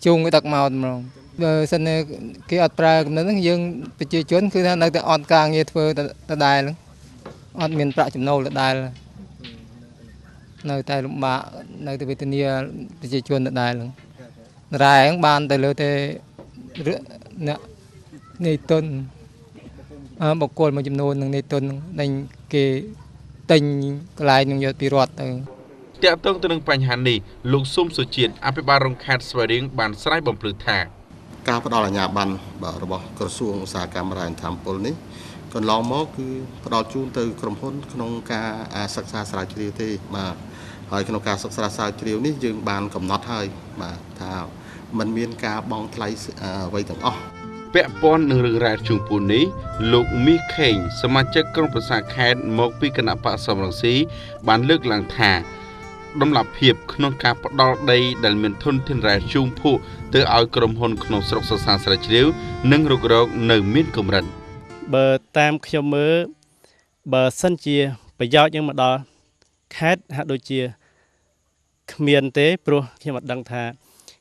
ជូងគេដឹកមកហ្មងបើសិនគេអត់ប្រើកំណត់ហ្នឹងយើងប្រជាជនគឺថានៅតែអត់ការងារធ្វើដដែលអត់មានប្រាក់ចំណូលដដែលនៅតែលំបាកនៅតែវេទនាប្រជាជនដដែលរ៉ែហ្នឹងបានទៅលើតែអ្នកនៃទុនបុគ្គលមួយចំនួននឹងនៃទុនដេញគេទិញកន្លែងនឹងយកពីរដ្ឋទៅតាក់ទងទៅនឹងបញ្ហានេះលោកស៊ុំសុជាតិអភិបាលរងខេត្តស្វាយរៀងបានស្រ័យបំភ្លឺថាការផ្ដល់អាជ្ញាប័ណ្ណរបស់ក្រសួងឧស្សាហកម្មរ៉ែធម្មពលនេះកន្លងមកគឺផ្ដល់ជូនទៅក្រុមហ៊ុនក្នុងការសិក្សាស្រាវជ្រាវទេបាទហើយក្នុងការសិក្សាស្រាវជ្រាវនេះយើងបានកំណត់ហើយបាទថាมันមានការបង់ថ្លៃអ្វីទាំងអស់ពាក់ព័ន្ធនឹងរឿងរ៉ាវជុំពូនេះលោកមីខេងសមាជិកក្រុមប្រឹក្សាខេត្តមកពីគណៈបកសំរងស៊ីបានលើកឡើងថាដំណាភិបក្នុងការផ្ដល់ដីដែលមានធនធានរ៉ែជុំភក់ទៅឲ្យក្រុមហ៊ុនក្នុងស្រុកសរសាស្រាវជ្រាវនិងរុករកនៅមានកម្រិតបើតាមខ្ញុំមើលបើសិនជាប្រយោជន៍យើងមកដល់ខេត្តហាក់ដូចជាគ្មានទេព្រោះខ្ញុំអត់ដឹងថា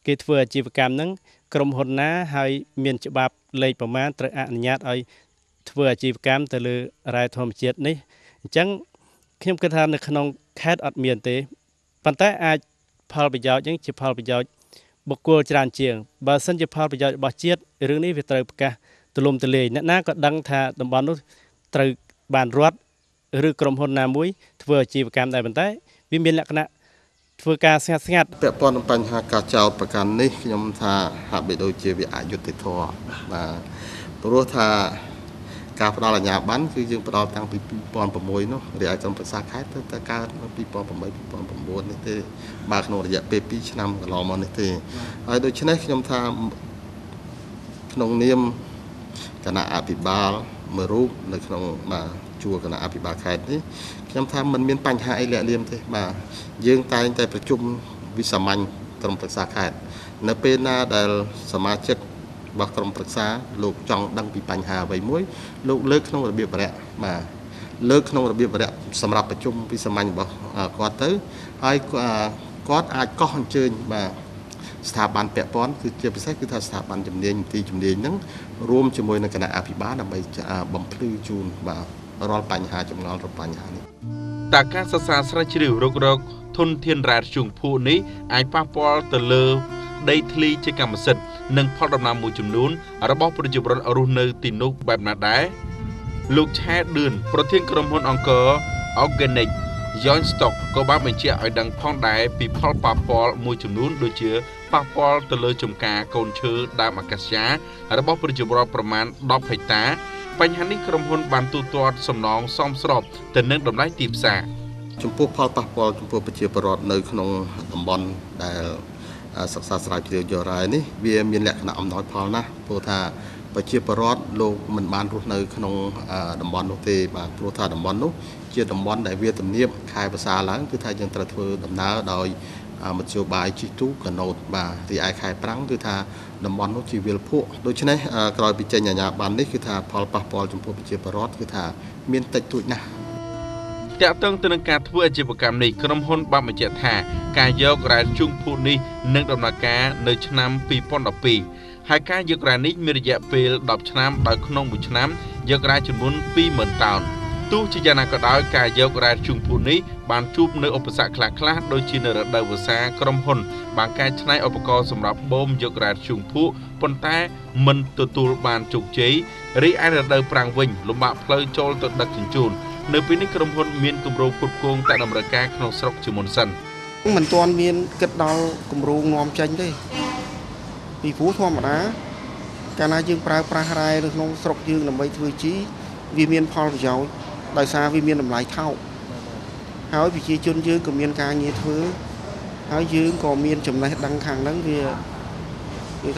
គេធ្វើអាជីវកម្មហ្នឹងក្រុមហ៊ុនណាហើយមានច្បាប់លេខប្រមាណត្រូវអនុញ្ញាតឲ្យធ្វើអាជីវកម្មទៅលើរ៉ែធម្មជាតិនេះអញ្ចឹងខ្ញុំគិតថានៅក្នុងខេត្តអត់មានទេប៉ុន្តែអាចផលប្រយោជន៍ហ្នឹងជាផលប្រយោជន៍បុគ្គលច្រើនជាងបើសិនជាផលប្រយោជន៍របស់ជាតិរឿងនេះវាត្រូវប្រកាសទូលំទូលាយអ្នកណាក៏ដឹងថាតំបន់នោះត្រូវបានរដ្ឋឬក្រុមហ៊ុនណាមួយធ្វើអាជីវកម្មដែរប៉ុន្តែវាមានលក្ខណៈធ្វើការស្ងាត់ពាក់ព័ន្ធនឹងបញ្ហាការចោទប្រកាន់នេះខ្ញុំថាហាក់បីដូចជាវាអយុត្តិធម៌បាទព្រោះថាការផ្ដល់អាជ្ញាប័ណ្ណគឺយើងផ្ដល់តាំងពី2006នោះរាយក្រុមប្រឹក្សាខេត្តទៅតែកើតនៅ2008 2009នេះទេបាទក្នុងរយៈពេល2ឆ្នាំកន្លងមកនេះទេហើយដូច្នេះខ្ញុំថាក្នុងនាមគណៈអភិបាលមួយរូបនៅក្នុងបាទជួរគណៈអភិបាលខេត្តនេះខ្ញុំថាมันមានបញ្ហាអីលាក់លៀមទេបាទយើងតែងតែប្រជុំវិសាមញ្ញក្រុមប្រឹក្សាខេត្តនៅពេលណាដែលសមាជិករបស់ក្រុមប្រឹក្សាលោកចង់ដឹងពីបញ្ហាអ្វីមួយលោកលើកក្នុងរបៀបវរៈបាទលើកក្នុងរបៀបវរៈសម្រាប់ប្រជុំវិសាមញ្ញរបស់គាត់ទៅហើយគាត់អាចកោះអញ្ជើញបាទស្ថាប័នពាក់ព័ន្ធគឺជាពិសេសគឺថាស្ថាប័នជំនាញហ្នឹងរួមជាមួយនឹងគណៈអភិបាលដើម្បីបំភ្លឺជូនបាទរាល់បញ្ហាចម្ងល់របស់បញ្ហានេះតើការសិក្សាស្រាវជ្រាវរុករកធនធានរ៉ែជុំភក់នេះអាចប៉ះពាល់ទៅលើដីធ្លីជាកម្មសិទ្ធិនិងផលដំណាំមួយចំនួនរបស់ប្រជាពលរដ្ឋរស់នៅទីនោះបែបណាដែរលោកឆែឌឿនប្រធានក្រុមហ៊ុនអង្គរ Organic Joint Stock ក៏បានបញ្ជាក់ឲ្យដឹងផងដែរពីផលប៉ះពាល់មួយចំនួនដូចជាប៉ះពាល់ទៅលើចំការកូនឈើដើមអាកាសយ៉ារបស់ប្រជាពលរដ្ឋប្រមាណ10ហិកតាបញ្ហានេះក្រុមហ៊ុនបានទូទាត់សំណងសមស្របទៅនឹងតម្លៃទីផ្សារចំពោះផលប៉ះពាល់ចំពោះប្រជាពលរដ្ឋនៅក្នុងតំបន់ដែលសិក្សាស្រាវជ្រាវយករ៉ែនេះវាមានលក្ខណៈអំណោយផលណាស់ព្រោះថាប្រជាពលរដ្ឋលោកមិនបានរស់នៅក្នុងតំបន់នោះទេបាទព្រោះថាតំបន់នោះជាតំបន់ដែលវាទំនាបខែភាសាឡើងគឺថាយើងត្រូវធ្វើដំណើរដោយមធ្យោបាយជិះទូកណូតបាទទីឯខែប្រាំងគឺថាតំបន់នោះជាវាលភក់ដូច្នេះក្រោយពីចេញអាជ្ញាប័ណ្ណនេះគឺថាផលប៉ះពាល់ចំពោះប្រជាពលរដ្ឋគឺថាមានតិចតួចណាស់តាក់ទងទៅនឹងការធ្វើអាជីវកម្មនេះក្រុមហ៊ុនបានបញ្ជាក់ថាការយករ៉ែជុំភក់នេះនឹងដំណើរការនៅឆ្នាំ2012 ហើយការយករ៉ានេះមានរយៈពេល10ឆ្នាំដោយក្នុងមួយឆ្នាំយករ៉ាចំនួន 20,000 តោនទោះជាយ៉ាងណាក៏ដោយការយករ៉ាជុំភូនេះបានជួបនៅឧបសគ្គខ្លះៗដូចជានៅរដូវវស្សាក្រុមហ៊ុនបានកែច្នៃឧបករណ៍សម្រាប់បូមយករ៉ាជុំភូប៉ុន្តែមិនទទួលបានជោគជ័យរីឯរដូវប្រាំងវិញលំបាកផ្លូវចូលទៅដឹកជញ្ជូននៅពេលនេះក្រុមហ៊ុនមានគម្រោងគ្រប់គ្រងតែតម្រូវការក្នុងស្រុកជាមុនសិនមិនទាន់មានគិតដល់គម្រោងនាំចេញទេពីព្រោះធម្មតាកាលណាយើងប្រើប្រាស់រ៉ែនៅក្នុងស្រុកយើងដើម្បីធ្វើជីវាមានផលប្រយោជន៍ដោយសារវាមានតម្លៃថោកហើយប្រជាជនយើងក៏មានការងារធ្វើហើយយើងក៏មានចំណេះដឹងខាងហ្នឹងវា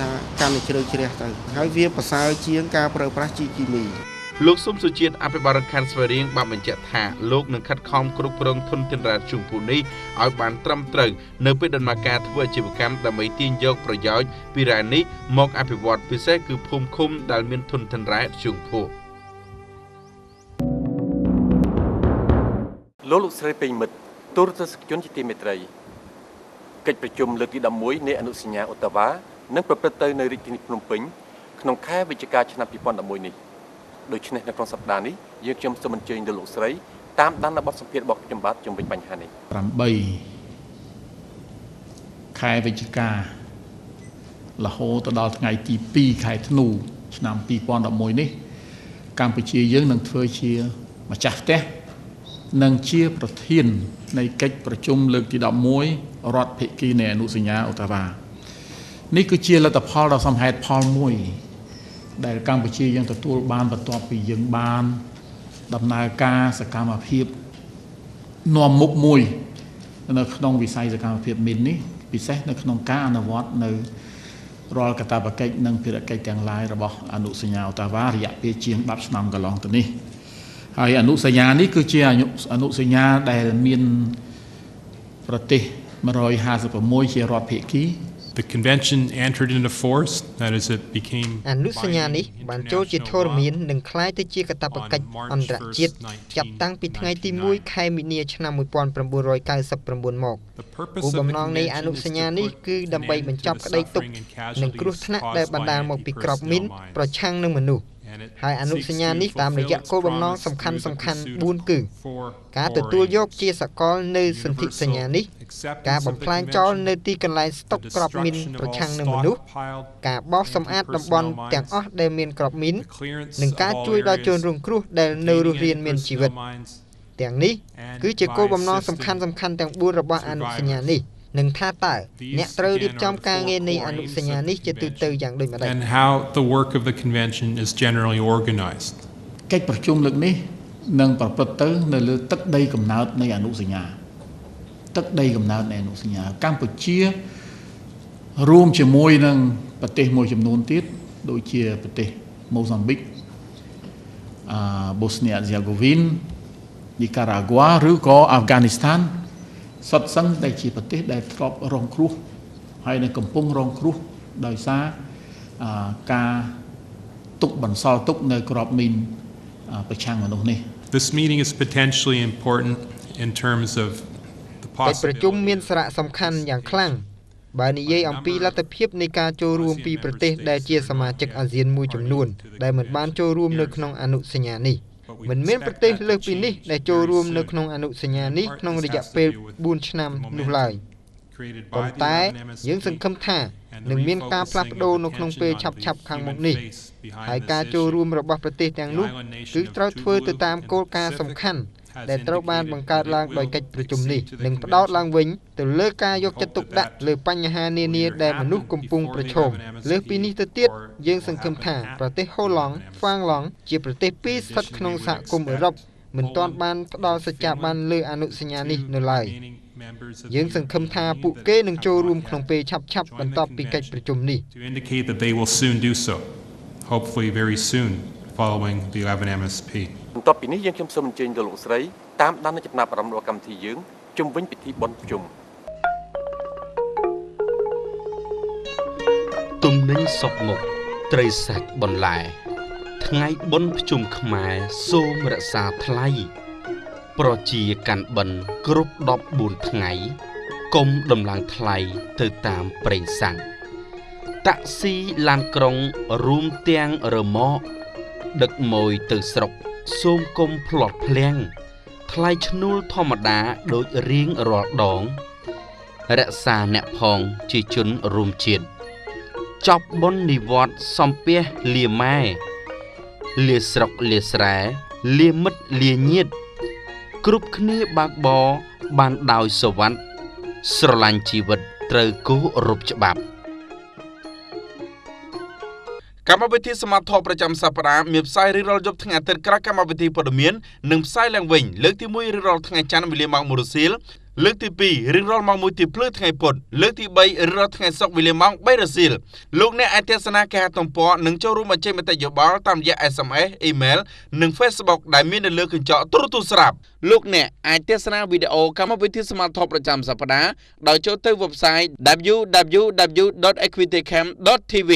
ថាកាន់តែជ្រៅជ្រះទៅហើយវាប្រសើរជាងការប្រើប្រាស់ជីគីមីលោកសុំសុជាតិអភិបាលរដ្ឋខណ្ឌស្វាយរៀងបានបញ្ជាក់ថាលោកនឹងខិតខំគ្រប់គ្រងធនធានរ៉ែជុំភូនេះឲ្យបានត្រឹមត្រូវនៅពេលដំណើរការធ្វើអាជីវកម្មដើម្បីទាញយកប្រយោជន៍ពីរ៉ែនេះមកអភិវឌ្ឍពិសេសគឺភូមិឃុំដែលមានធនធានរ៉ែជុំភូលោកស្រីពេញមិត្តទូរទស្សនិកជនជាទីមេត្រីកិច្ចប្រជុំលើកទី11នៃអនុសញ្ញាអូតាវ៉ានឹងប្រព្រឹត្តទៅនៅរាជធានីភ្នំពេញក្នុងខែវិច្ឆិកាឆ្នាំ2011នេះដូច្នេះនៅក្នុងសប្តាហ៍នេះយើងខ្ញុំសូមអញ្ជើញលោកស្រីតាមដាននៅបទសម្ភាសន៍របស់ខ្ញុំបាទជុំវិញបញ្ហានេះ8ខែវិច្ឆិការហូតទៅដល់ថ្ងៃទី2ខែធ្នូឆ្នាំ2011នេះកម្ពុជាយើងនឹងធ្វើជាម្ចាស់ផ្ទះនិងជាប្រធាននៃកិច្ចប្រជុំលើកទី11រដ្ឋភាគីនៃអនុសញ្ញាអូតាវ៉ានេះគឺជាលទ្ធផលដ៏សំហេតុផលមួយដែលកម្ពុជាយើងទទួលបានបន្ទាប់ពីយើងបានដំណើរការសកម្មភាពនាំមុខមួយនៅក្នុងវិស័យសកម្មភាពមីននេះពិសេសនៅក្នុងការអនុវត្តនៅរាល់កាតព្វកិច្ចនិងភារកិច្ចទាំងឡាយរបស់អនុសញ្ញាអូតាវ៉ារយៈពេលជាង10ឆ្នាំកន្លងទៅនេះហើយអនុសញ្ញានេះគឺជាអនុសញ្ញាដែលមានប្រទេស156ជារដ្ឋភាគីThe convention entered into force, that is, it became អនុសញ្ញានេះបានចូលជាធរមាននិងក្លាយទៅជាកាតព្វកិច្ចអន្តរជាតិចាប់តាំងពីថ្ងៃទី1ខែមីនាឆ្នាំ1999មកគោលបំណងនៃអនុសញ្ញានេះគឺដើម្បីបញ្ចប់ក្តីទុក្ខនិងគ្រោះថ្នាក់ដែលបណ្ដាលមកពីគ្រាប់មីនប្រឆាំងនឹងមនុស្សហើយអនុសញ្ញានេះតាមរយៈគោលបំណងសំខាន់4គឺការទទួលយកជាសកលនៅសន្ធិសញ្ញានេះការបំផ្លាញចោលនៅទីកន្លែងស្តុកគ្រាប់មីនប្រឆាំងនឹងមនុស្សការបោសសម្អាតតំបន់ទាំងអស់ដែលមានគ្រាប់មីននិងការជួយដល់ជនរងគ្រោះដែលនៅរស់រានមានជីវិតទាំងនេះគឺជាគោលបំណងសំខាន់ទាំង4របស់អនុសញ្ញានេះនឹងថាតើអ្នកត្រូវរៀបចំការងារនៃអនុសញ្ញានេះជាទូទៅយ៉ាងដូចម្តេច and how the work of the convention is generally organized កិច្ចប្រជុំលើកនេះនឹងប្រព្រឹត្តទៅនៅលើទឹកដីកំណើតនៃអនុសញ្ញាទឹកដីកំណើតនៃអនុសញ្ញាកម្ពុជារួមជាមួយនឹងប្រទេសមួយចំនួនទៀតដូចជាប្រទេសម៉ូសាំប៊ិកបូស្នីអាហ្សេហ្គូវីននីការ៉ាហ្គាឬក៏អាហ្វហ្គានីស្ថានសុទ្ធសឹងតែជាប្រទេសដែលធ្លាប់រងគ្រោះហើយនៅកំពុងរងគ្រោះដោយសារការទុកបន្សល់ទុកនៅក្របមីនប្រឆាំងមនុស្សនេះ This meeting is potentially important in terms of the possibility កិច្ចប្រជុំមានសារៈសំខាន់យ៉ាងខ្លាំងបើនិយាយអំពីលទ្ធភាពនៃការចូលរួមពីប្រទេសដែលជាសមាជិកអាស៊ានមួយចំនួនដែលមិនបានចូលរួមនៅក្នុងអនុសញ្ញានេះមិនមានប្រទេសលើសពីនេះដែលចូលរួមនៅក្នុងអនុសញ្ញានេះក្នុងរយៈពេល4ឆ្នាំនោះឡើយប៉ុន្តែយើងសង្ឃឹមថានឹងមានការផ្លាស់ប្ដូរនៅក្នុងពេលឆាប់ខាងមុខនេះហើយការចូលរួមរបស់ប្រទេសទាំងនោះគឺត្រូវធ្វើទៅតាមគោលការណ៍សំខាន់ដែលត្រូវបានបង្កើតឡើងដោយកិច្ចប្រជុំនេះនិងផ្ដោតឡើងវិញទៅលើការយកចិត្តទុកដាក់លើបញ្ហានានាដែលមនុស្សកំពុងប្រឈមលើសពីនេះទៅទៀតយើងសង្ឃឹមថាប្រទេសហូឡង់ហ្វាំងឡង់ជាប្រទេសពីរស្ថិតក្នុងសហគមន៍អឺរ៉ុបមិនទាន់បានផ្ដល់សច្ចាប័នលើអនុសញ្ញានេះនៅឡើយយើងសង្ឃឹមថាពួកគេនឹងចូលរួមក្នុងពេលឆាប់បន្ទាប់ពីកិច្ចប្រជុំនេះ hopefully very soon following the 11 MSP បន្ទាប់ពីនេះយើងខ្ញុំសូមអញ្ជើញលោកស្រីតាមដាននៅចំណាប់អារម្មណ៍របស់កម្មវិធីយើងជុំវិញពិធីបុណ្យភ្ជុំទំនិញសុកមុខត្រីសាច់បន្លែថ្ងៃបុណ្យភ្ជុំខ្មែរសូមរក្សាថ្លៃប្រជាកាន់បិណ្ឌគ្រប់14ថ្ងៃកុំដំឡើងថ្លៃទៅតាមប្រេងសាំង តាក់ស៊ីឡានក្រុងរួមទាំងរមាក់ដឹកម៉ួយទៅស្រុកសូមកុំផ្លត់ភ្លាំងថ្លៃឈ្នួលធម្មតាដូចរៀងរាល់ដងរក្សាអ្នកផងជាជនរួមជាតិចប់បុណ្យនិវត្តន៍សំពះលាម៉ែលាស្រុកលាស្រែលាមិត្តលាញាតិគ្រប់គ្នាបើកបរបានដោយសវត្ថិស្រឡាញ់ជីវិតត្រូវគោរពច្បាប់កម្មវិធីសមាធិប្រចាំសប្តាហ៍មានផ្សាយរៀងរាល់យប់ថ្ងៃអាទិត្យក្រោយកម្មវិធីព័ត៌មាននិងផ្សាយឡើងវិញលើកទី1រៀងរាល់ថ្ងៃច័ន្ទវេលាម៉ោង 1 រសៀលលើកទី2រៀងរាល់ម៉ោង 1 ទីភ្លឺថ្ងៃពុធលើកទី3រៀងរាល់ថ្ងៃសុក្រវេលាម៉ោង 3 រសៀលលោកអ្នកអាចទស្សនាការទំព័រនិងចូលរួមបញ្ចេញមតិយោបល់តាមរយៈ SMS, Email និង Facebook ដែលមាននៅលើកញ្ចក់ទូរទស្សន៍ស្រាប់លោកអ្នកអាចទស្សនាវីដេអូកម្មវិធីសមាធិប្រចាំសប្តាហ៍ដោយចូលទៅ website www.equitycamp.tv